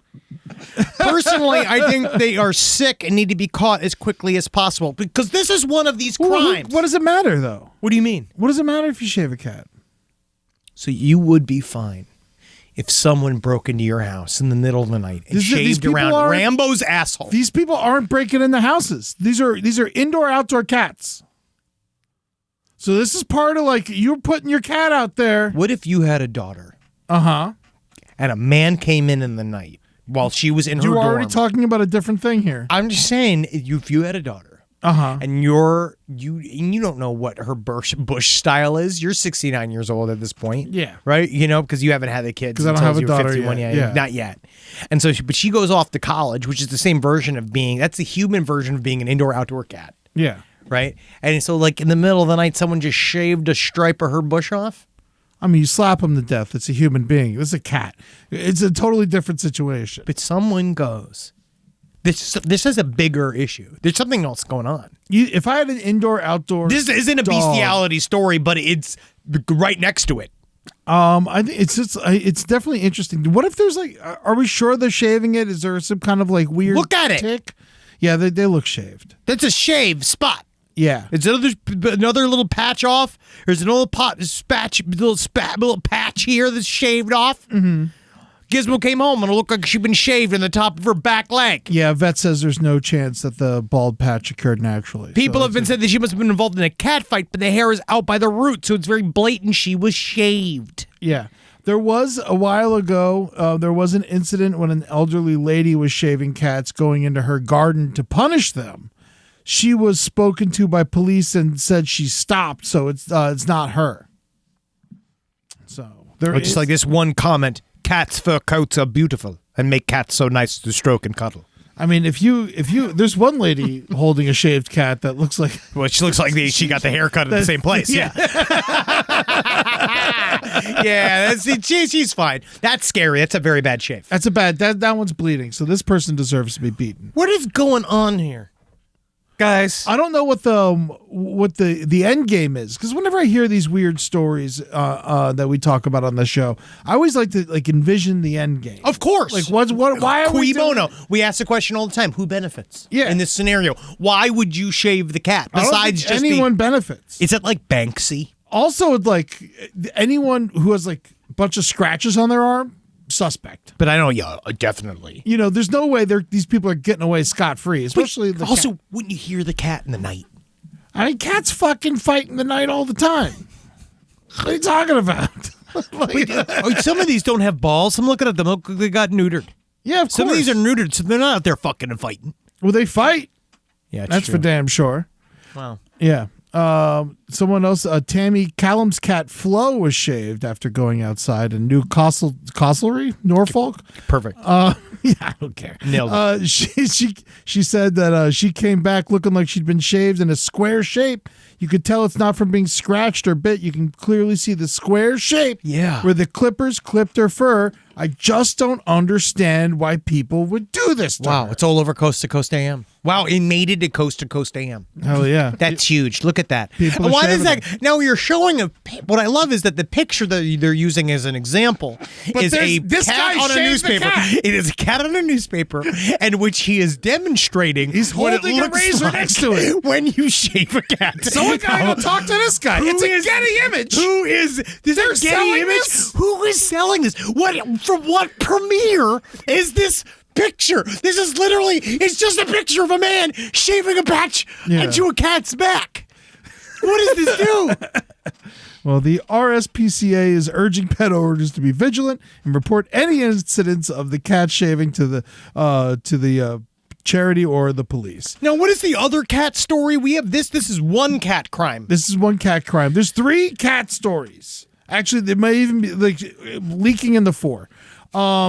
Personally, I think they are sick and need to be caught as quickly as possible because this is one of these crimes. What does it matter, though? What do you mean? What does it matter if you shave a cat? So you would be fine if someone broke into your house in the middle of the night and shaved around Rambo's asshole. These people aren't breaking into houses. These are indoor-outdoor cats. So this is part of like you're putting your cat out there. What if you had a daughter? Uh-huh. And a man came in the night while she was in her dorm. You're already talking about a different thing here. I'm just saying, if you had a daughter, and you don't know what her bush style is. You're 69 years old at this point, yeah, right? You know, because you haven't had the kids. Because I don't have a daughter yet. Yeah, not yet. And so, but she goes off to college, which is the same version of that's the human version of being an indoor-outdoor cat. Yeah. right? And so, like, in the middle of the night, someone just shaved a stripe of her bush off. I mean, you slap him to death. It's a human being. This is a cat. It's a totally different situation. But someone goes, this is a bigger issue. There's something else going on. If I had an indoor-outdoor This isn't a dog, bestiality story, but it's right next to it. I think it's definitely interesting. What if there's like, are we sure they're shaving it? Is there some kind of like weird Look at it. tick? Yeah, they look shaved. That's a shave spot. Yeah. Is another little patch off? There's an old little patch here that's shaved off. Mm-hmm. Gizmo came home and it looked like she'd been shaved in the top of her back leg. Yeah, vet says there's no chance that the bald patch occurred naturally. People So have been said that she must have been involved in a cat fight, but the hair is out by the root, so it's very blatant she was shaved. Yeah. There was a while ago, there was an incident when an elderly lady was shaving cats going into her garden to punish them. She was spoken to by police and said she stopped, so it's not her. So there Just is, like this one comment, cats' fur coats are beautiful and make cats so nice to stroke and cuddle. I mean, if you, there's one lady holding a shaved cat that looks like, Well, she looks like she got the haircut at the same place. Yeah. Yeah, she's fine. That's scary. That's a very bad shave. that's a bad, that one's bleeding. So this person deserves to be beaten. What is going on here? Guys. I don't know what the end game is, because whenever I hear these weird stories that we talk about on the show, I always like to envision the end game. Of course. Like why are we Cui bono? doing- We ask the question all the time. Who benefits? Yeah. In this scenario, why would you shave the cat? I don't Besides think just anyone benefits. Is it like Banksy? Also, like anyone who has like a bunch of scratches on their arm, suspect. But I know, yeah, definitely. You know, there's no way these people are getting away scot free. Especially the also, cat. wouldn't you hear the cat in the night? I mean, cats fucking fight in the night all the time. What are you talking about? Some of these don't have balls. I'm looking at them. Look, they got neutered. Yeah, of course. Some of these are neutered, so they're not out there fucking and fighting. Well, they fight. Yeah, That's for damn sure. Wow. Yeah. Someone else, Tammy Callum's cat Flo was shaved after going outside in New Castlereagh, Norfolk. Perfect. Yeah, I don't care. Nailed it. She said that she came back looking like she'd been shaved in a square shape. You could tell it's not from being scratched or bit. You can clearly see the square shape. Yeah. Where the clippers clipped her fur. I just don't understand why people would do this to Wow, her. it's all over Coast to Coast AM. Wow, it made it to Coast AM. Hell yeah. That's huge. Look at that. People are Why does shaving that? Now you're showing what I love is that the picture that they're using as an example is a this cat guy on a shaved the newspaper. cat. It is a cat on a newspaper, and which he is demonstrating. He's what it holding a looks razor like next to it. when you shave a cat. Someone gotta go talk to this guy. Who It's a is- Getty image. Who is this? They're A Getty selling image? this? Who is selling this? What from what premiere is this picture? This is literally it's just a picture of a man shaving a patch Yeah. into a cat's back. What does this do? Well, the RSPCA is urging pet owners to be vigilant and report any incidents of the cat shaving to the charity or the police. Now, what is the other cat story? We have this. This is one cat crime. This is one cat crime. There's 3 cat stories. Actually, they may even be like leaking into 4.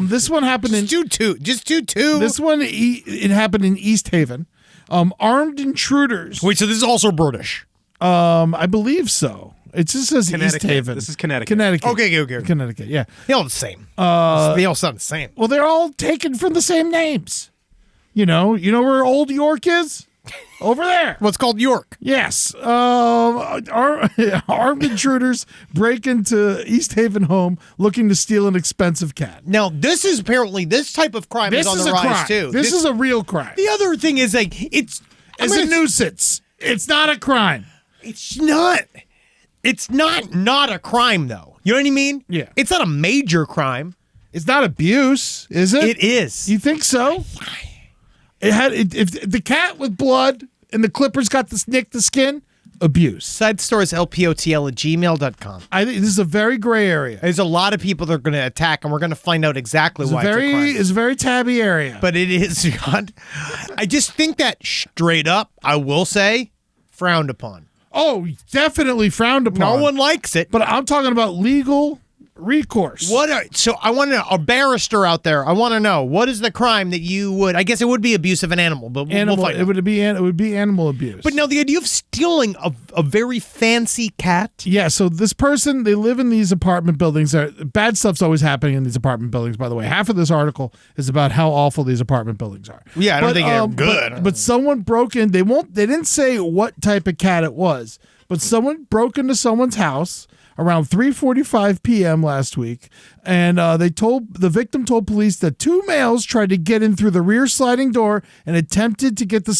This one happened in Just do two. this one. It happened in East Haven. Armed intruders. Wait, so this is also British. I believe so. It just says East Connecticut. Haven. This is Connecticut. Connecticut. Okay. Connecticut. Yeah. They all the same. They all sound the same. Well, they're all taken from the same names. You know where Old York is? Over there. What's called York? Yes. Armed intruders break into East Haven home looking to steal an expensive cat. Now, this is apparently this type of crime This is on is the a rise crime. too. This is a real crime. The other thing is like it's a nuisance. It's not a crime. It's not. It's not a crime though. You know what I mean? Yeah. It's not a major crime. It's not abuse, is it? It is. You think so? If the cat with blood and the clippers got to nick the skin, abuse. Side stories lpotl@gmail.com. I think this is a very gray area. There's a lot of people that are going to attack, and we're going to find out exactly why It's a very tabby area. But it is not. I just think that straight up, I will say, frowned upon. Oh, definitely frowned upon. No one likes it. But I'm talking about legal recourse. So I want to know, a barrister out there, I want to know, what is the crime that you would, I guess it would be abuse of an animal, but Animal, we'll find out. it would be animal abuse. But now the idea of stealing a very fancy cat. Yeah, so this person, they live in these apartment buildings. Bad stuff's always happening in these apartment buildings, by the way. Half of this article is about how awful these apartment buildings are. Yeah, I don't think they're good. But someone broke in. They didn't say what type of cat it was, but someone broke into someone's house around 3:45 p.m. last week, and the victim told police that two males tried to get in through the rear sliding door and attempted to get the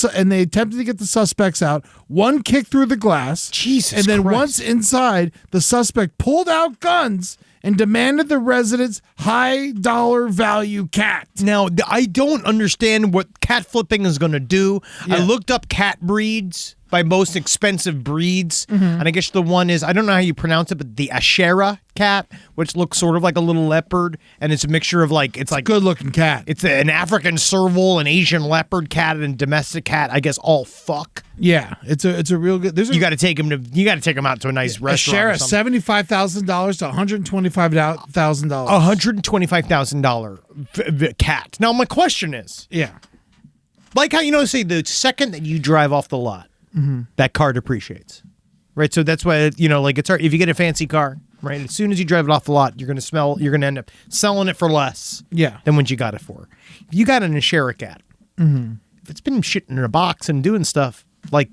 suspects out. One kicked through the glass. Jesus And then Christ. once inside, the suspect pulled out guns and demanded the resident's high dollar value cat. Now, I don't understand what cat flipping is going to do. I Yeah. looked up cat breeds by most expensive breeds, Mm-hmm. and I guess the one is, I don't know how you pronounce it, but the Ashera cat, which looks sort of like a little leopard, and it's a mixture of it's like Good looking cat. it's an African serval, an Asian leopard cat, and a domestic cat. I guess all fuck. Yeah, it's a real good. There's a You got to take him out to a nice a restaurant. share or of something. $75,000 to $125,000. $125,000 cat. Now my question is, Yeah. like how say the second that you drive off the lot, that car depreciates, right? So that's why it's hard. If you get a fancy car, right, as soon as you drive it off the lot, you're gonna end up selling it for less, Yeah. than what you got it for. If you got an Ashera cat, if it's been shitting in a box and doing stuff,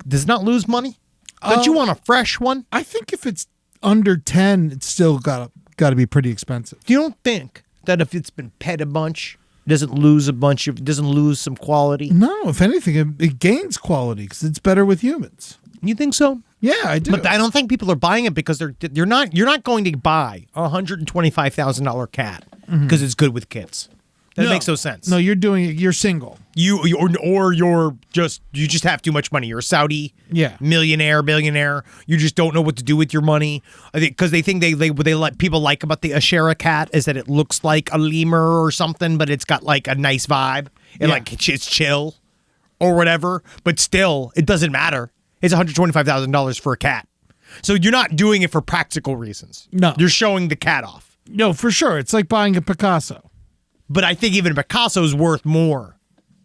does it not lose money? Don't you want a fresh one? I think if it's under 10, it's still got to be pretty expensive. You don't think that if it's been pet a bunch, it doesn't lose some quality? No, if anything, it gains quality because it's better with humans. You think so? Yeah, I do. But I don't think people are buying it because you're not going to buy a $125,000 cat because it's good with kids. That makes no sense. No, you're single. you just have too much money. You're a Saudi millionaire, billionaire. You just don't know what to do with your money. I think because they think they let people like about the Ashera cat is that it looks like a lemur or something, but it's got like a nice vibe and it's chill or whatever. But still, it doesn't matter. It's $125,000 for a cat. So you're not doing it for practical reasons. No. You're showing the cat off. No, for sure. It's like buying a Picasso But I think even Picasso's worth more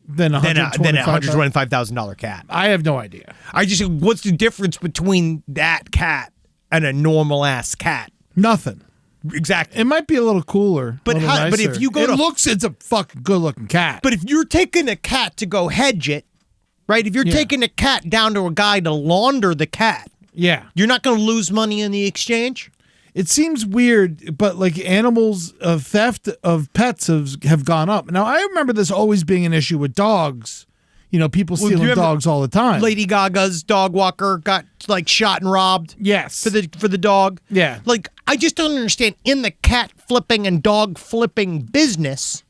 than a than a $125,000. $125,000 cat. I have no idea. What's the difference between that cat and a normal ass cat? Nothing. Exactly. It might be a little cooler. But a little how- but if nicer. you go it to- looks, it's a fucking good looking cat. But if you're taking a cat to go hedge it, right? If you're taking a cat down to a guy to launder the cat, yeah, you're not going to lose money in the exchange? it seems weird, but like animals theft of pets have gone up. Now I remember this always being an issue with dogs. People Well, stealing you remember dogs all the time. Lady Gaga's dog walker got shot and robbed. Yes. For the dog. Yeah. I just don't understand in the cat flipping and dog flipping business.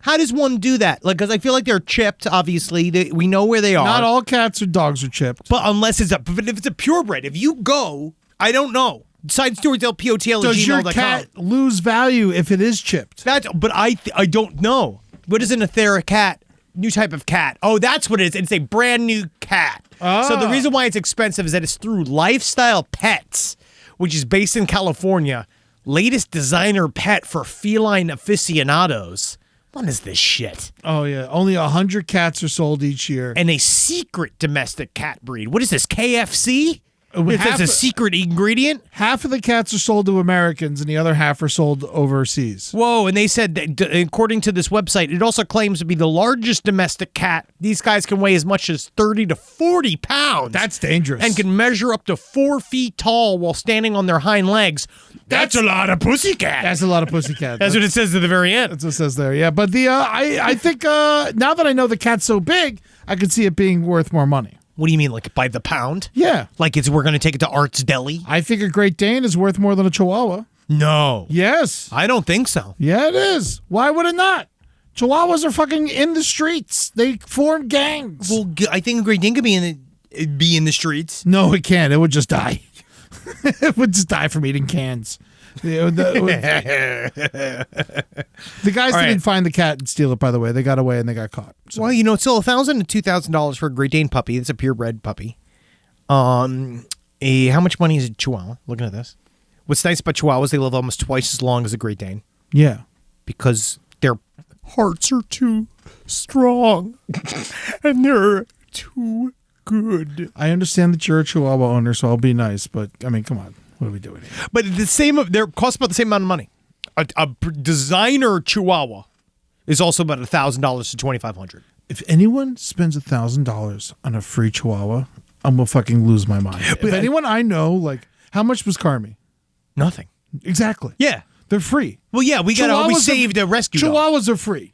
How does one do that? Because I feel like they're chipped. Obviously, we know where they are. Not all cats or dogs are chipped. but unless if it's a purebred, if you go, I don't know. Side stories LPOTL at Does your gmail.com. cat lose value if it is chipped? But I don't know. What is an Ethera cat? New type of cat. Oh, that's what it is. It's a brand new cat. So the reason why it's expensive is that it's through Lifestyle Pets, which is based in California. Latest designer pet for feline aficionados. What is this shit? Oh yeah, only 100 cats are sold each year. And a secret domestic cat breed. What is this, KFC? If half it's a of- secret ingredient? Half of the cats are sold to Americans, and the other half are sold overseas. Whoa, and they said that according to this website, it also claims to be the largest domestic cat. These guys can weigh as much as 30 to 40 pounds. That's dangerous. And can measure up to 4 feet tall while standing on their hind legs. That's a lot of pussycat. That's a lot of pussycat. That's what it says at the very end. That's what it says there. Yeah, but I think now that I know the cat's so big, I could see it being worth more money. What do you mean, like by the pound? Yeah, Like we're going to take it to Art's Deli? I think a Great Dane is worth more than a Chihuahua. No. Yes. I don't think so. Yeah, it is. Why would it not? Chihuahuas are fucking in the streets. They form gangs. Well, I think a Great Dane could be in the streets. No, it can't. It would just die. It would just die from eating cans. The guys All didn't right. find the cat and steal it, by the way. They got away and they got caught. So. Well, it's still $1,000 to $2,000 for a Great Dane puppy. It's a purebred puppy. How much money is a Chihuahua? Looking at this, What's nice about Chihuahuas, they live almost twice as long as a Great Dane Yeah. because their hearts are too strong and they're too good. I understand that you're a Chihuahua owner, so I'll be nice, but I mean, come on. What are we doing here? But they're cost about the same amount of money. A designer Chihuahua is also about $1,000 to $2,500. If anyone spends $1,000 on a free Chihuahua, I'm gonna fucking lose my mind. If anyone I know, like, how much was Carmi? Nothing. Exactly. Yeah. They're free. Well, yeah, we saved a rescue dog. Chihuahuas are free.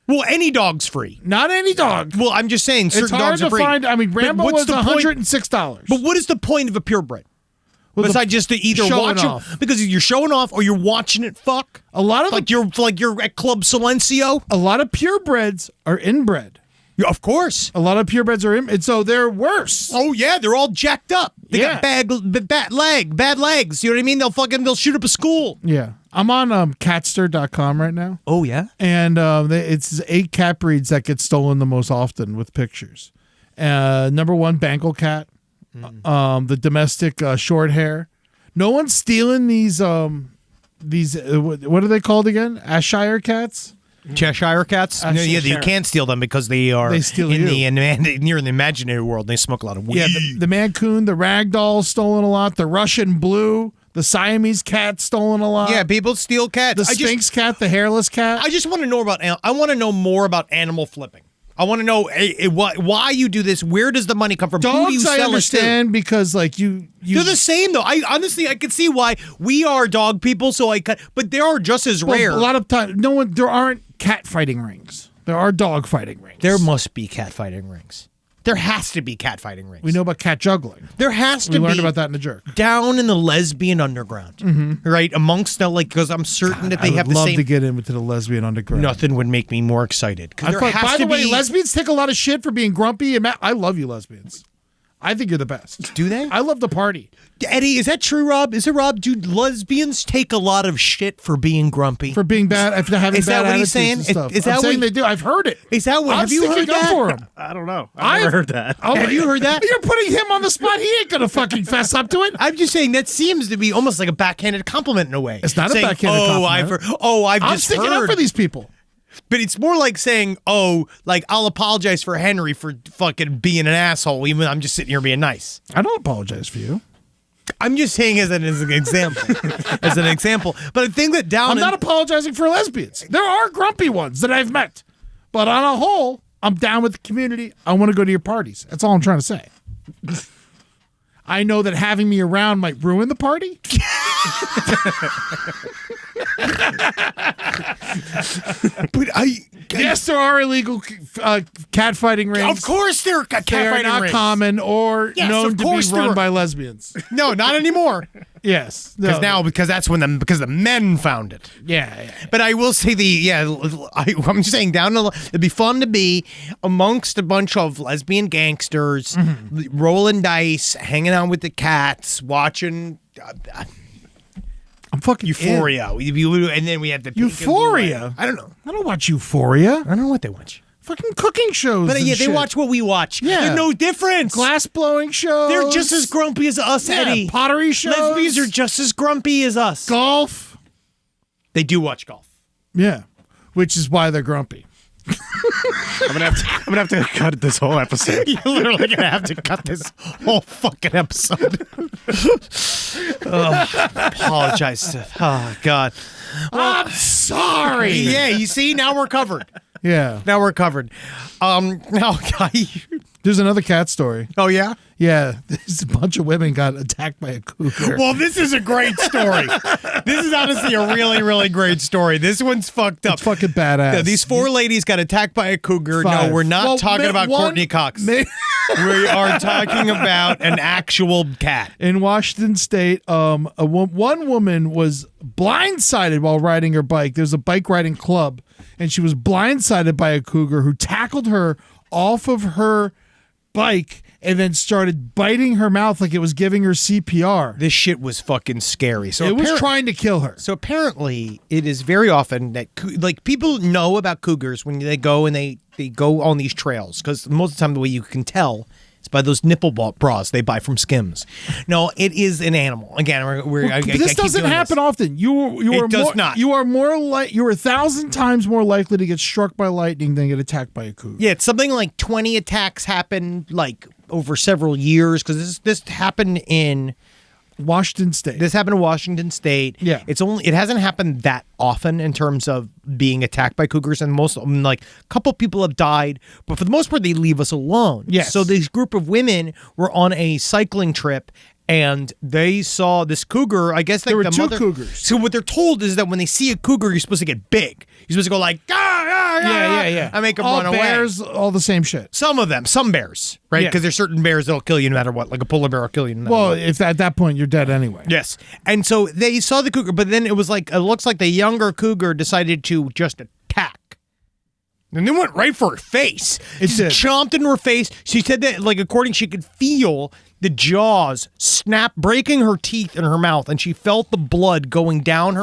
Well, any dog's free. Not any dog. Well, I'm just saying certain It's hard dogs are to free. find. I mean, But Rambo what's was the point- $106. But what is the point of a purebred? Well, Besides just to either showing watch off. it because you're showing off or you're watching it fuck. A lot of Like you're at Club Silencio. a lot of purebreds are inbred. Yeah, of course. A lot of purebreds are in, and so they're worse. Oh yeah, they're all jacked up. They Yeah. got bad legs. You know what I mean? They'll shoot up a school. Yeah, I'm on catster.com right now, Oh yeah. and it's 8 cat breeds that get stolen the most often with pictures. Number 1, Bengal cat, the domestic short hair. No one's stealing these what are they called again? Ayrshire cats. Cheshire cats. No, yeah, you can't steal them because they steal in you. near the imaginary world. They smoke a lot of weed. Yeah, the Mancoon, the Ragdoll stolen a lot. The Russian Blue, the Siamese cat stolen a lot. Yeah, people steal cats. The Sphinx cat, the hairless cat. I just want to know about. I want to know more about animal flipping. I want to know why you do this. Where does the money come from? Who do you Dogs, I sell understand because like you They're the same though. I honestly can see why we are dog people. So but they are just as well, rare. a lot of times, there aren't cat fighting rings. There are dog fighting rings. There must be cat fighting rings. There has to be cat fighting rings. We know about cat juggling. There has to We be. learned about that in the jerk. Down in the lesbian underground, right? Amongst the because I'm certain that they I have would the love same. to get into the lesbian underground. Nothing would make me more excited. 'Cause I there thought, has by to the way, be- lesbians take a lot of shit for being grumpy. And I love you, lesbians. I think you're the best. Do they? I love the party. Eddie, is that true, Rob? Is it Rob? Do lesbians take a lot of shit for being grumpy? For being bad, after having Is that bad what he's attitudes saying? and stuff. Is that I'm what saying he- they do? I've heard it. Is that what? I'm Have you heard sticking up that? for him. I don't know. I've never heard that. Oh, Have you heard that? You're putting him on the spot. He ain't gonna fucking fess up to it. I'm just saying that seems to be almost like a backhanded compliment in a way. It's not a Saying, backhanded compliment. I've I'm just sticking heard. up for these people. But it's more like saying, like I'll apologize for Henry for fucking being an asshole, even though I'm just sitting here being nice. I don't apologize for you. I'm just saying as an example, as an example. But I think that down I'm in, not apologizing for lesbians. There are grumpy ones that I've met, but on a whole, I'm down with the community. I want to go to your parties. That's all I'm trying to say. I know that having me around might ruin the party. but Yes, there are illegal cat fighting rings. of course they're cat they are fighting not rings. common or Yes, known of to course be there run are. by lesbians. No, not anymore. Yes, Because no. because that's when the men found it. Yeah. But I will say I'm just saying it'd be fun to be amongst a bunch of lesbian gangsters, rolling dice, hanging out with the cats, watching I'm fucking Euphoria. And then we have the Pink and Blue Euphoria? Light. I don't know. I don't watch Euphoria. I don't know what they watch. Fucking cooking shows. But and yeah, they shit. watch what we watch. Yeah. There's no difference. glass blowing shows. They're just as grumpy as us, Yeah, Eddie. pottery shows. Lesbians are just as grumpy as us. golf. They do watch golf. Yeah, which is why they're grumpy. I'm gonna have to cut this whole episode. You're literally gonna have to cut this whole fucking episode. Apologize to. Oh God. I'm sorry. Yeah, you see, now we're covered. Yeah. Now we're covered. Now, There's another cat story. oh yeah. Yeah, there's a bunch of women got attacked by a cougar. Well, this is a great story. This is honestly a really, really great story. This one's fucked up. It's fucking badass. Yeah, these 4 ladies got attacked by a cougar. Five. No, we're not Well, talking about one- Courtney Cox. ma- We are talking about an actual cat. In Washington State, one woman was blindsided while riding her bike. There's a bike riding club, and she was blindsided by a cougar who tackled her off of her bike and then started biting her mouth like it was giving her CPR. This shit was fucking scary. So It was appar- trying to kill her. So apparently, it is very often that like people know about cougars when they go and they go on these trails because most of the time the way you can tell is by those nipple bras they buy from Skims. No, it is an animal. Again, But this doesn't happen often. It does not. You are 1,000 times more likely to get struck by lightning than get attacked by a cougar. Yeah, it's something like 20 attacks happen like over several years because this happened in Washington State. This happened in Washington State. Yeah. It hasn't happened that often in terms of being attacked by cougars, and most of them, like a couple people have died, but for the most part they leave us alone. Yes. So this group of women were on a cycling trip and they saw this cougar. I guess like There were the two mother, cougars. So what they're told is that when they see a cougar, you're supposed to get big. You're supposed to go like, yeah. I make them all run bears, away. all the same shit. Some of them, some bears, right? Yeah. Because there's certain bears that'll kill you no matter what. Like a polar bear will kill you no matter Well, what. if at that point you're dead anyway. Yes. And so they saw the cougar, but then it was like, it looks like the younger cougar decided to just attack. And they went right for her face. It Just did. chomped in her face. She said that, like, according, she could feel the jaws snap, breaking her teeth in her mouth, and she felt the blood going down her.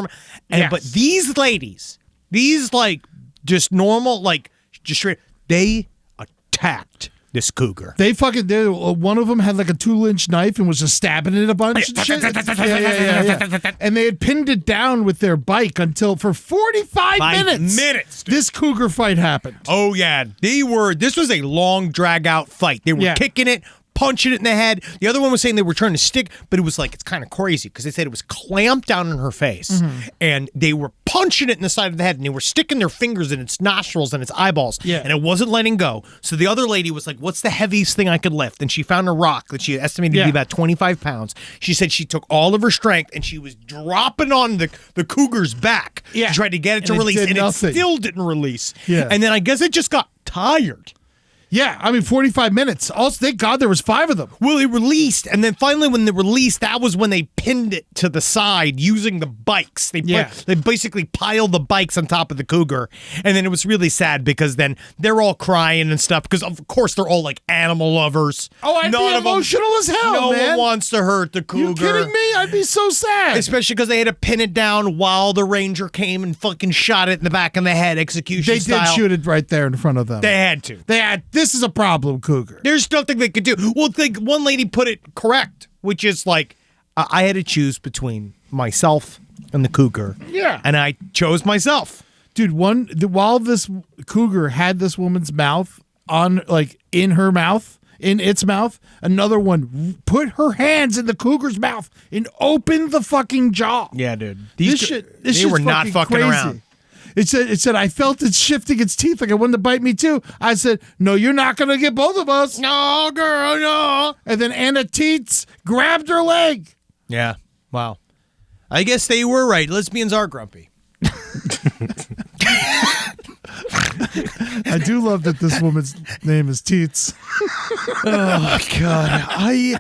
And Yes. but these ladies, these like just normal, like just straight, they attacked this cougar. They fucking did. One of them had like a 2-inch knife and was just stabbing it a bunch and shit. Yeah. And they had pinned it down with their bike until for 45 minutes. dude. This cougar fight happened. Oh yeah, this was a long drag out fight. They were Yeah. kicking it, punching it in the head. The other one was saying they were trying to stick, but it was like, it's kind of crazy because they said it was clamped down in her face Mm-hmm. and they were punching it in the side of the head and they were sticking their fingers in its nostrils and its eyeballs. Yeah. And it wasn't letting go. So the other lady was like, what's the heaviest thing I could lift? And she found a rock that she estimated to Yeah. be about 25 pounds. She said she took all of her strength and she was dropping on the cougar's back Yeah. to try to get it to And it release. did And nothing. it still didn't release. Yeah. And then I guess it just got tired. Yeah, I mean 45 minutes. Also, thank God there was 5 of them. Well, it released, and then finally, when they released, that was when they pinned it to the side using the bikes. They basically piled the bikes on top of the cougar, and then it was really sad because then they're all crying and stuff because of course they're all like animal lovers. Oh, I'd be of them- emotional as hell, No man. one wants to hurt the cougar. You kidding me? I'd be so sad. Especially because they had to pin it down while the ranger came and fucking shot it in the back of the head, execution They style. did shoot it right there in front of them. They had to. This is a problem, cougar. There's nothing they could do. Well, like one lady put it correct, which is like, I had to choose between myself and the cougar. Yeah. And I chose myself. Dude, while this cougar had this woman's mouth on, like, in her mouth, in its mouth, another one put her hands in the cougar's mouth and opened the fucking jaw. Yeah, dude. This they shit's were not fucking crazy. around. It said, I felt it shifting its teeth like it wanted to bite me too. I said, no, you're not going to get both of us. No, girl, no. And then Anna Teets grabbed her leg. Yeah. Wow. I guess they were right. Lesbians are grumpy. I do love that this woman's name is Teets. Oh God.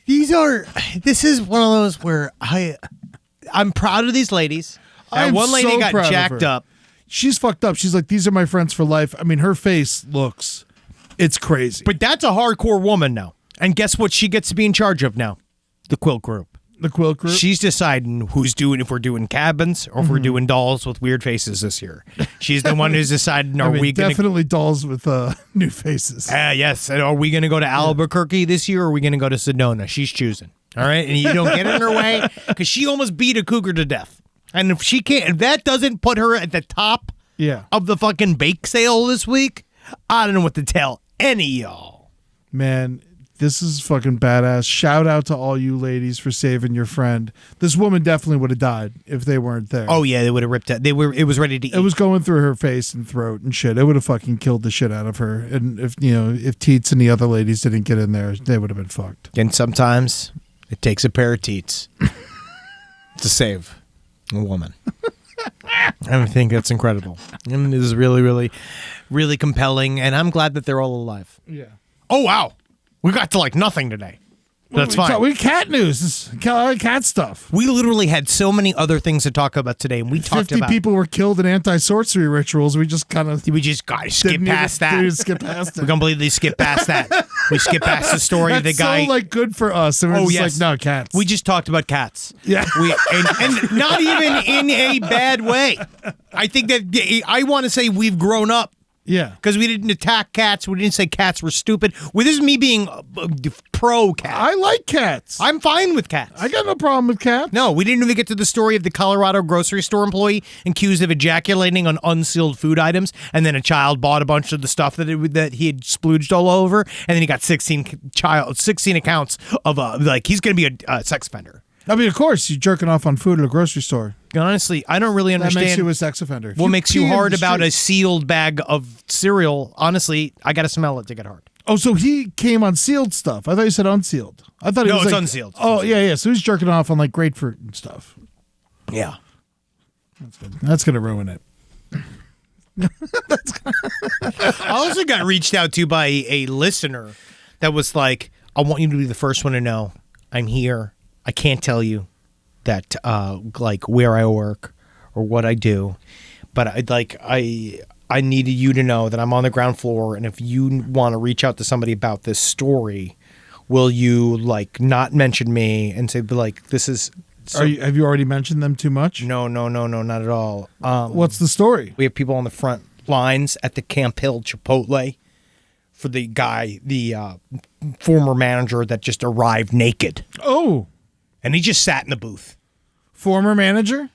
This is one of those where I'm proud of these ladies. I'm One lady so got proud of jacked her. up. She's fucked up. She's like, these are my friends for life. I mean, her face looks, it's crazy. But that's a hardcore woman now. And guess what she gets to be in charge of now? The quilt group. The quilt group. She's deciding if we're doing cabins or if we're doing dolls with weird faces this year. She's the one who's deciding, are we going to... definitely dolls with new faces. yes. And are we going to go to Albuquerque this year or are we going to go to Sedona? She's choosing. All right? And you don't get in her way because she almost beat a cougar to death. And if she can't, if that doesn't put her at the top Yeah. of the fucking bake sale this week, I don't know what to tell any of y'all. Man, this is fucking badass. Shout out to all you ladies for saving your friend. This woman definitely would have died if they weren't there. Oh yeah, they would have ripped it. It was ready to eat. It was going through her face and throat and shit. It would have fucking killed the shit out of her. And if Teets and the other ladies didn't get in there, they would have been fucked. And sometimes it takes a pair of teats to save a woman. I think that's incredible. And this is really, really, really compelling. And I'm glad that they're all alive. Yeah. Oh, wow. We got to like nothing today. That's fine. We cat news. This is cat stuff. We literally had so many other things to talk about today. And we talked 50 about people were killed in anti-sorcery rituals. We just kind of We just got to skip past that. Skip past We it. completely skip past that. We skip past the story of the That's guy. so like good for us. And we're just yes. like, no, cats. We just talked about cats. Yeah. And not even in a bad way. I think that I want to say we've grown up Yeah. Because we didn't attack cats. We didn't say cats were stupid. Well, this is me being pro cat. I like cats. I'm fine with cats. I got no problem with cats. No, we didn't even get to the story of the Colorado grocery store employee accused of ejaculating on unsealed food items, and then a child bought a bunch of the stuff that he had splooged all over, and then he got 16 accounts of he's going to be a sex offender. I mean, of course, you're jerking off on food at a grocery store. Honestly, I don't really That understand. makes you a sex offender. If What makes you pee in hard the about street- a sealed bag of cereal? Honestly, I got to smell it to get hard. Oh, so he came on sealed stuff. I thought you said unsealed. I thought he No, was it's like, unsealed. It's Oh, yeah. So he's jerking off on like grapefruit and stuff. Yeah. That's gonna ruin it. I also got reached out to by a listener that was like, I want you to be the first one to know I'm here. I can't tell you that like where I work or what I do, but I needed you to know that I'm on the ground floor, and if you want to reach out to somebody about this story, will you like not mention me and say like this is Have you already mentioned them too much? no, not at all. What's the story? We have people on the front lines at the Camp Hill Chipotle for the guy, the former manager that just arrived naked. Oh, And he just sat in the booth former manager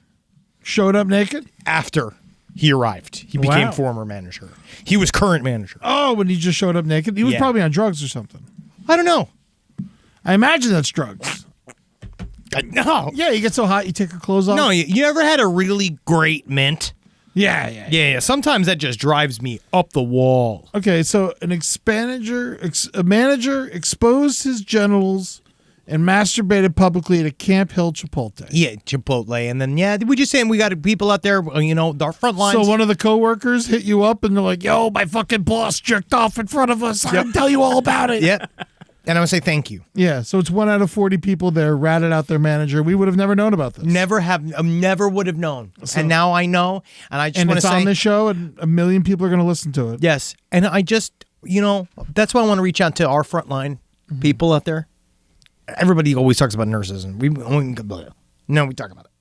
showed up naked. after he arrived. He became Wow. former manager. He was current manager. Oh, when he just showed up naked, he was Yeah. probably on drugs or something. I don't know. I imagine that's drugs. No. Yeah, you get so hot you take your clothes off. No, you ever had a really great mint? Yeah. Yeah. Sometimes that just drives me up the wall. Okay, so a manager exposed his genitals and masturbated publicly at a Camp Hill Chipotle. Yeah, Chipotle. And then, we just saying we got people out there, our front lines. So one of the coworkers hit you up and they're like, "Yo, my fucking boss jerked off in front of us. I can tell you all about it." Yep. And I would say thank you. Yeah, so it's 1 out of 40 people there ratted out their manager. We would have never known about this. Never would have known. And now I know. And I just And want it's to say, on this show, and a million people are going to listen to it. yes. And I just, that's why I want to reach out to our frontline people out there. Everybody always talks about nurses, and we talk about it.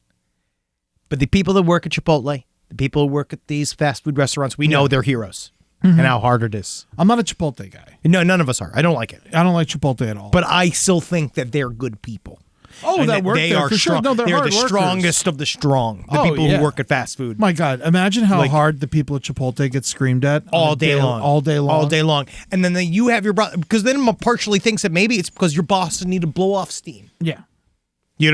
But the people that work at Chipotle, the people who work at these fast food restaurants, we know they're heroes and how hard it is. I'm not a Chipotle guy. No, none of us are. I don't like it. I don't like Chipotle at all. But I still think that they're good people. Oh, And that work they there are for sure. strong. No, they're hard the workers. strongest of the strong. The Oh, people yeah. who work at fast food. My God, imagine how Like- hard the people at Chipotle get screamed at all day long. All day long. All day long. And then you have your boss, because then partially thinks that maybe it's because your boss need to blow off steam. Yeah.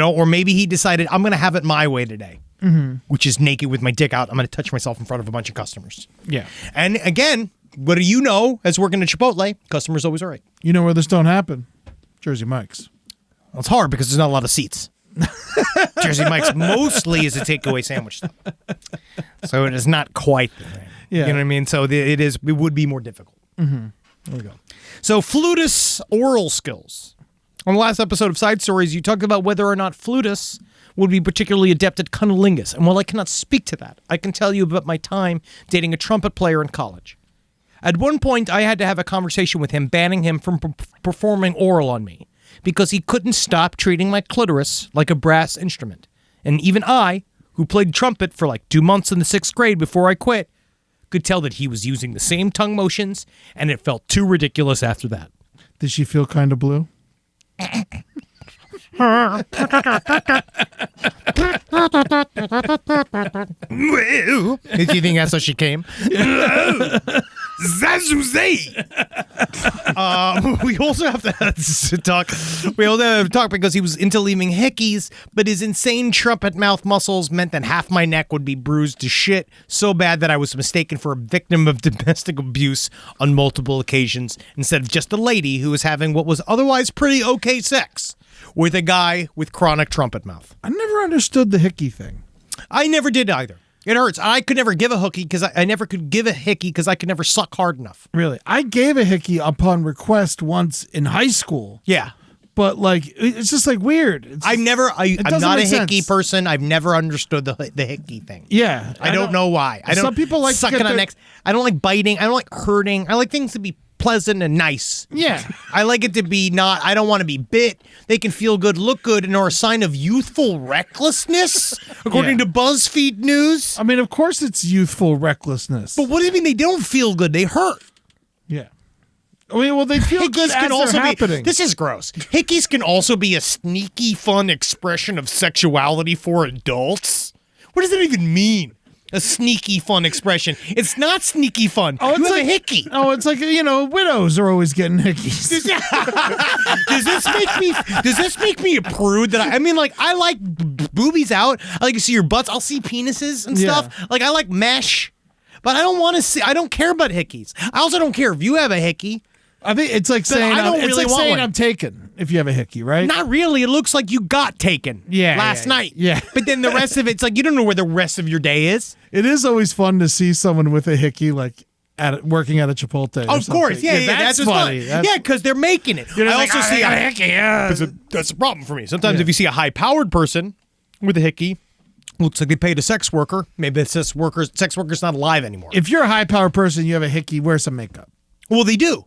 Or maybe he decided, I'm going to have it my way today, which is naked with my dick out. I'm going to touch myself in front of a bunch of customers. Yeah. And again, what do you know as working at Chipotle? Customers always all right. You know where this don't happen? Jersey Mike's. Well, it's hard because there's not a lot of seats. Jersey Mike's mostly is a takeaway sandwich stuff. So it is not quite the same. Yeah. You know what I mean? So it would be more difficult. There we go. So flutists' oral skills. On the last episode of Side Stories, you talked about whether or not flutists would be particularly adept at cunnilingus. And while I cannot speak to that, I can tell you about my time dating a trumpet player in college. At one point, I had to have a conversation with him, banning him from performing oral on me because he couldn't stop treating my clitoris like a brass instrument. And even I, who played trumpet for like 2 months in the 6th grade before I quit, could tell that he was using the same tongue motions, and it felt too ridiculous after that. Did she feel kind of blue? Do you think that's how she came? Zazuzay. We also have to talk. We also have to talk because he was into leaving hickeys, but his insane trumpet mouth muscles meant that half my neck would be bruised to shit so bad that I was mistaken for a victim of domestic abuse on multiple occasions instead of just a lady who was having what was otherwise pretty okay sex with a guy with chronic trumpet mouth. I never understood the hickey thing. I never did either. It hurts. I could never give a hookie because I never could give a hickey because I could never suck hard enough. Really? I gave a hickey upon request once in high school, Yeah. but like it's just like weird. I'm doesn't not a make hickey sense. person. I've never understood the hickey thing. Yeah, I don't know why. I don't Some people like to sucking get on their- necks. I don't like biting. I don't like hurting. I like things to be pleasant and nice. Yeah. I like it to be not, I don't want to be bit. They can feel good, look good, and are a sign of youthful recklessness, according Yeah. to BuzzFeed News. I mean, of course it's youthful recklessness. But what do you mean they don't feel good? They hurt. Yeah. I mean, well, they feel good as they're happening. This is gross. Hickeys can also be a sneaky, fun expression of sexuality for adults. What does that even mean? A sneaky, fun expression. It's not sneaky fun. Oh, You it's have like a hickey. Oh, it's like, widows are always getting hickeys. Does this make me a prude? That I mean, like, I like boobies out. I like to see your butts. I'll see penises and Yeah. stuff. Like, I like mesh, but I don't want to see. I don't care about hickeys. I also don't care if you have a hickey. I think it's like saying I don't it's really like want saying one. I'm taken if you have a hickey, right? Not really. It looks like you got taken. Yeah, last yeah, night. yeah. But then the rest of it's like you don't know where the rest of your day is. It is always fun to see someone with a hickey like working at a Chipotle. or Of course, something. yeah, that's what's funny. fun. That's- Yeah, because they're making it. You're just I like, also "Oh, see they got a hickey. Yeah. that's a problem for me. Sometimes Yeah. if you see a high-powered person with a hickey, looks like they paid a sex worker. Maybe the sex worker's not alive anymore. If you're a high power person, you have a hickey. Wear some makeup. Well, they do.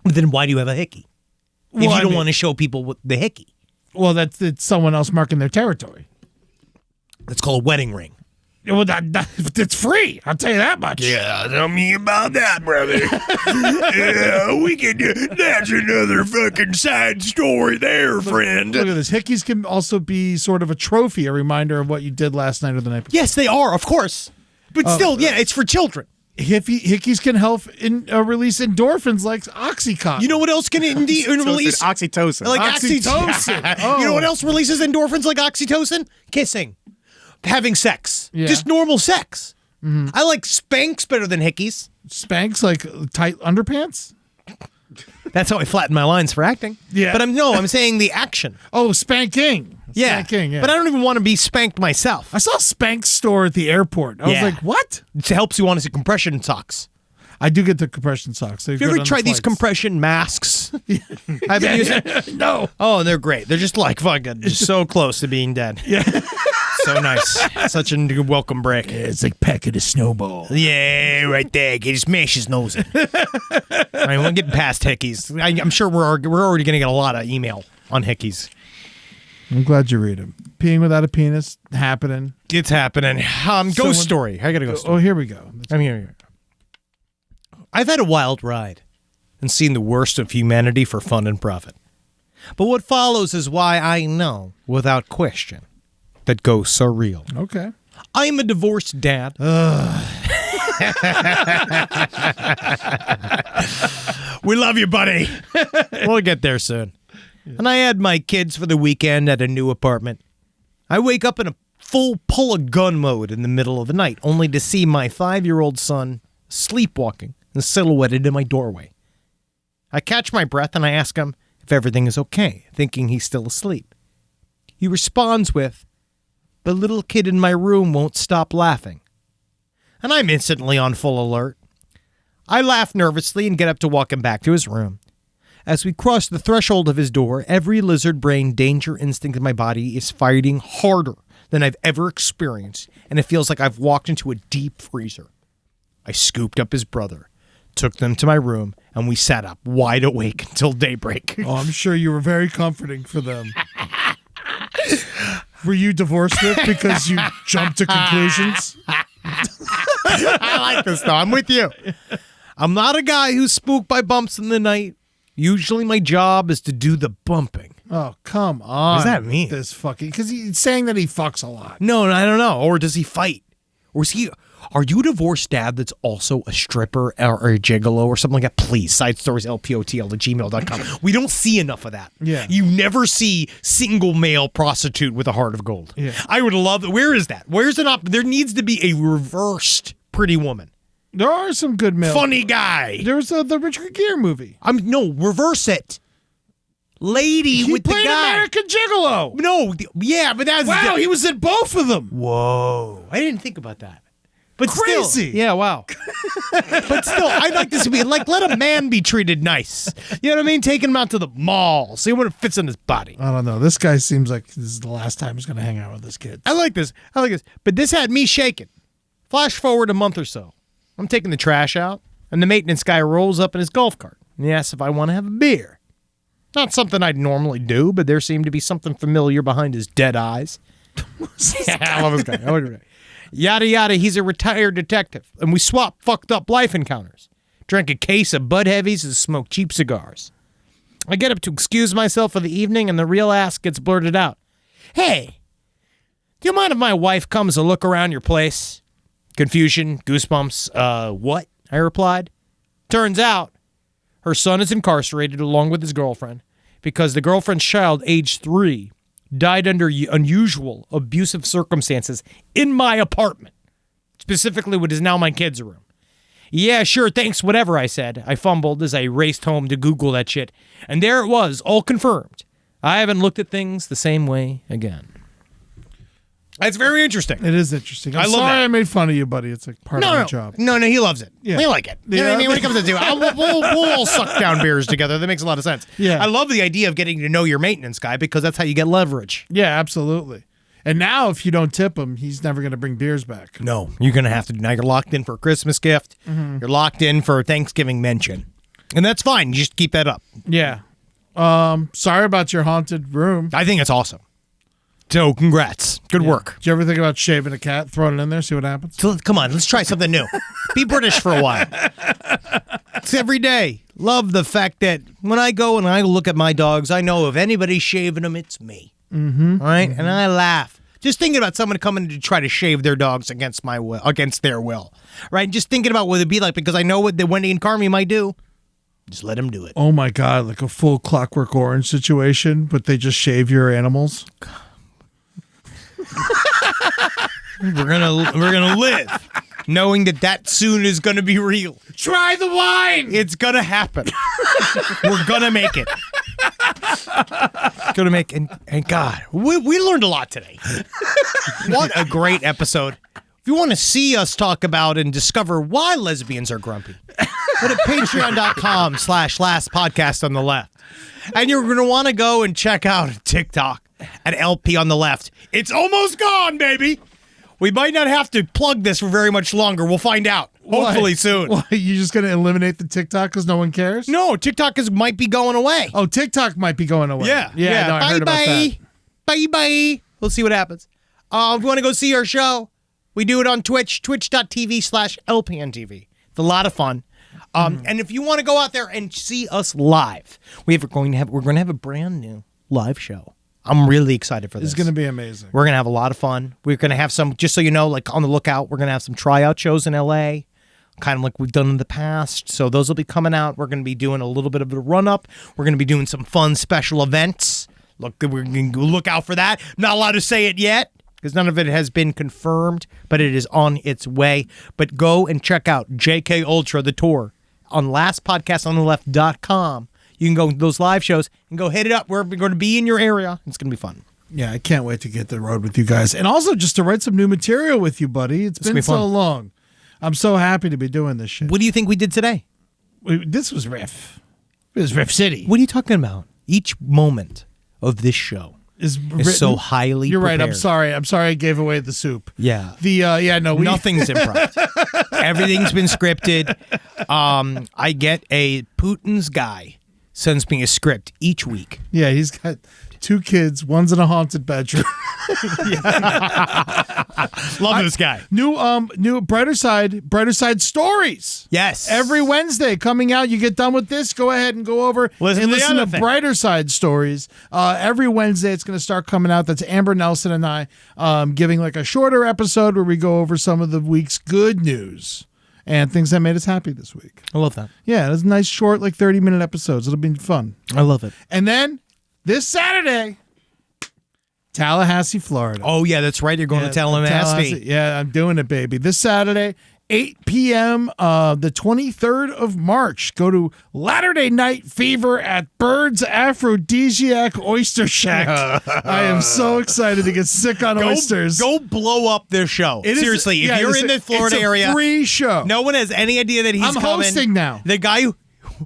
But then why do you have a hickey? If Well, you I don't mean- want to show people what the hickey. Well, it's someone else marking their territory. That's called a wedding ring. Well, it's free. I'll tell you that much. Yeah, tell me about that, brother. Yeah, that's another fucking side story there, friend. Look at this. Hickeys can also be sort of a trophy, a reminder of what you did last night or the night before. Yes, they are, of course. But still, yeah, it's for children. Hickeys can help release endorphins like Oxycontin. You know what else can release? Oxytocin. Like Oxytocin. oxytocin. You know what else releases endorphins like oxytocin? Kissing. Having sex. Yeah. Just normal sex. I like Spanx better than hickeys. Spanx like tight underpants? That's how I flatten my lines for acting. Yeah. But I'm saying the action. Oh, spanking. Yeah. Spanking, yeah. But I don't even want to be spanked myself. I saw a Spanx store at the airport. I was Yeah. like, what? It helps you want to see compression socks. I do get the compression socks. Have you ever tried these compression masks? I've been using. No. Oh, they're great. They're just like fucking just so close to being dead. Yeah. So nice. Such a good welcome break. It's like pecking a snowball. Yeah, right there. He just smash his nose in. All right, we're getting past hickeys. I'm sure we're already going to get a lot of email on hickeys. I'm glad you read them. Peeing without a penis, happening. It's happening. Ghost story. I got a ghost story. Oh, here we go. I'm here. I've had a wild ride and seen the worst of humanity for fun and profit. But what follows is why I know, without question, that ghosts are real. Okay. I am a divorced dad. We love you, buddy. We'll get there soon. And I had my kids for the weekend at a new apartment. I wake up in a full pull-a-gun mode in the middle of the night, only to see my 5-year-old son sleepwalking and silhouetted in my doorway. I catch my breath and I ask him if everything is okay, thinking he's still asleep. He responds with, "The little kid in my room won't stop laughing." And I'm instantly on full alert. I laugh nervously and get up to walk him back to his room. As we cross the threshold of his door, every lizard brain danger instinct in my body is fighting harder than I've ever experienced, and it feels like I've walked into a deep freezer. I scooped up his brother, took them to my room, and we sat up wide awake until daybreak. Oh, I'm sure you were very comforting for them. Were you divorced with because you jumped to conclusions? I like this, though. I'm with you. I'm not a guy who's spooked by bumps in the night. Usually my job is to do the bumping. Oh, come on. What does that mean? This fucking because he's saying that he fucks a lot. No, I don't know. Or does he fight? Or is he... Are you a divorced dad that's also a stripper or a gigolo or something like that? Please, side stories, lpotl@gmail.com. We don't see enough of that. Yeah. You never see single male prostitute with a heart of gold. Yeah. I would love... Where is that? Where's an There needs to be a reversed Pretty Woman. There are some good male. Funny guy. There was the Richard Gere movie. No, reverse it. Lady He with the played guy. American Gigolo. No, yeah, but that's... Wow, he was in both of them. Whoa. I didn't think about that. But Crazy. Still, yeah, wow. But still, I'd like this to be like, let a man be treated nice. You know what I mean? Taking him out to the mall, see what it fits in his body. I don't know. This guy seems like this is the last time he's going to hang out with his kids. I like this. But this had me shaking. Flash forward a month or so. I'm taking the trash out. and the maintenance guy rolls up in his golf cart and he asks if I want to have a beer. Not something I'd normally do, but there seemed to be something familiar behind his dead eyes. Yeah, I love this guy. I love this guy. Yada yada, he's a retired detective, and we swap fucked up life encounters. Drank a case of Bud Heavies and smoked cheap cigars. I get up to excuse myself for the evening, and the real ass gets blurted out. Hey, do you mind if my wife comes to look around your place? Confusion, goosebumps, what? I replied. Turns out, her son is incarcerated along with his girlfriend because the girlfriend's child, age 3, died under unusual, abusive circumstances in my apartment, specifically what is now my kids' room. Yeah, sure, thanks, whatever, I said. I fumbled as I raced home to Google that shit, and there it was, all confirmed. I haven't looked at things the same way again. That's very interesting. It is interesting. I'm I love sorry that. I made fun of you, buddy. It's like part of my job. No, he loves it. Yeah. We like it. You know what I mean? When it comes to we'll all suck down beers together. That makes a lot of sense. Yeah. I love the idea of getting to know your maintenance guy because that's how you get leverage. Yeah, absolutely. And now, if you don't tip him, he's never going to bring beers back. No, you're going to have to. Now you're locked in for a Christmas gift. Mm-hmm. You're locked in for a Thanksgiving mention. And that's fine. You just keep that up. Yeah. Sorry about your haunted room. I think it's awesome. So congrats. Good work. Did you ever think about shaving a cat, throwing it in there, see what happens? So come on, let's try something new. Be British for a while. It's every day. Love the fact that when I go and I look at my dogs, I know if anybody's shaving them, it's me. Mm-hmm. All right? Mm-hmm. And I laugh. Just thinking about someone coming to try to shave their dogs against my will, against their will. Right? Just thinking about what it'd be like because I know what the Wendy and Carmi might do. Just let them do it. Oh my God, like a full Clockwork Orange situation, but they just shave your animals. We're gonna live knowing that soon is gonna be real. Try the wine! It's gonna happen. We're gonna make it. And God, we learned a lot today. What a great episode. If you want to see us talk about and discover why lesbians are grumpy, go to patreon.com/last podcast on the left. And you're going to want to go and check out TikTok at LP on the left. It's almost gone, baby. We might not have to plug this for very much longer. We'll find out. Hopefully soon. Why? You just going to eliminate the TikTok because no one cares? No, TikTok might be going away. Oh, TikTok might be going away. Yeah. No, I heard about that. Bye. We'll see what happens. If you want to go see our show, we do it on Twitch, twitch.tv/LPNTV. It's a lot of fun. And if you want to go out there and see us live, we're going to have a brand new live show. I'm really excited for this. It's going to be amazing. We're going to have a lot of fun. We're going to have some, just so you know, like on the lookout, we're going to have some tryout shows in LA, kind of like we've done in the past. So those will be coming out. We're going to be doing a little bit of a run-up. We're going to be doing some fun special events. Look, we're going to look out for that. Not allowed to say it yet because none of it has been confirmed, but it is on its way. But go and check out JK Ultra, the tour, on lastpodcastontheleft.com. You can go to those live shows and go hit it up. We're going to be in your area. It's going to be fun. Yeah, I can't wait to get the road with you guys. And also just to write some new material with you, buddy. It's been so long. I'm so happy to be doing this shit. What do you think we did today? This was Riff. It was Riff City. What are you talking about? Each moment of this show is so highly You're prepared. right. I'm sorry I gave away the soup. Yeah. Nothing's improv. Everything's been scripted. I get a Putin's guy sends me a script each week. Yeah, he's got 2 kids. One's in a haunted bedroom. Love this guy. New Brighter Side Stories. Yes. Every Wednesday coming out. You get done with this, go ahead and go over listen to thing. Brighter Side Stories. Every Wednesday it's going to start coming out. That's Amber Nelson and I giving like a shorter episode where we go over some of the week's good news and things that made us happy this week. I love that. Yeah, it's nice short like 30-minute episodes. It'll be fun. I love it. And then this Saturday, Tallahassee, Florida. Oh, yeah, that's right. You're going to Tallahassee. Yeah, I'm doing it, baby. This Saturday, 8 p.m., the 23rd of March. Go to Latter-day Night Fever at Bird's Aphrodisiac Oyster Shack. I am so excited to get sick on oysters. Go blow up their show. Seriously, if you're in the Florida area. It's a free show. No one has any idea that he's I'm coming. hosting now. The guy who...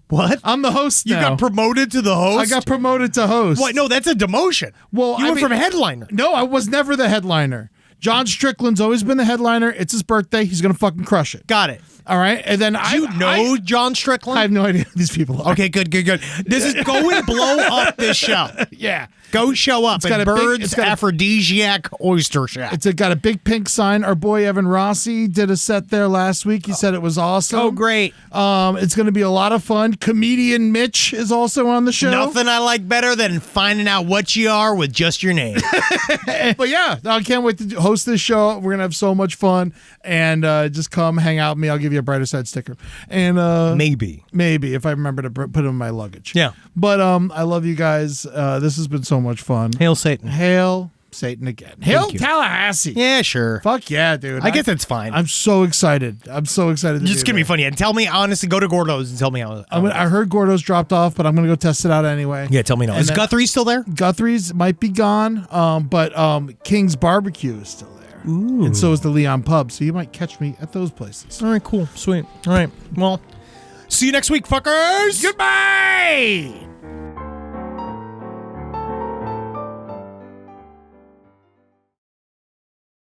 What? I'm the host now. You got promoted to the host? I got promoted to host. What? No, that's a demotion. Well, you went from headliner. No, I was never the headliner. John Strickland's always been the headliner. It's his birthday. He's gonna fucking crush it. Got it. All right, and then Do you know John Strickland? I have no idea who these people are. Okay, good. This is go and blow up this show. Yeah. Go show up got at a big- Bird's it's got a- Aphrodisiac Oyster Shack. It's got a big pink sign. Our boy Evan Rossi did a set there last week. He said it was awesome. Oh, great. It's going to be a lot of fun. Comedian Mitch is also on the show. Nothing I like better than finding out what you are with just your name. But yeah, I can't wait to host this show. We're going to have so much fun. And just come hang out with me. I'll give you a Brighter Side sticker. And Maybe. if I remember to put it in my luggage. Yeah. But I love you guys. This has been so much fun. Hail Satan. Hail Satan again. Hail you. Tallahassee. Yeah, sure. Fuck yeah, dude. I guess that's fine. I'm so excited. I'm so excited. Just gonna be funny. And tell me honestly, go to Gordo's and tell me how. I heard Gordo's dropped off, but I'm gonna go test it out anyway. Yeah, tell me now. And Is then- Guthrie still there? Guthrie's might be gone, but King's Barbecue is still there, and so is the Leon Pub. So you might catch me at those places. All right, cool, sweet. All right, well, see you next week, fuckers. Goodbye.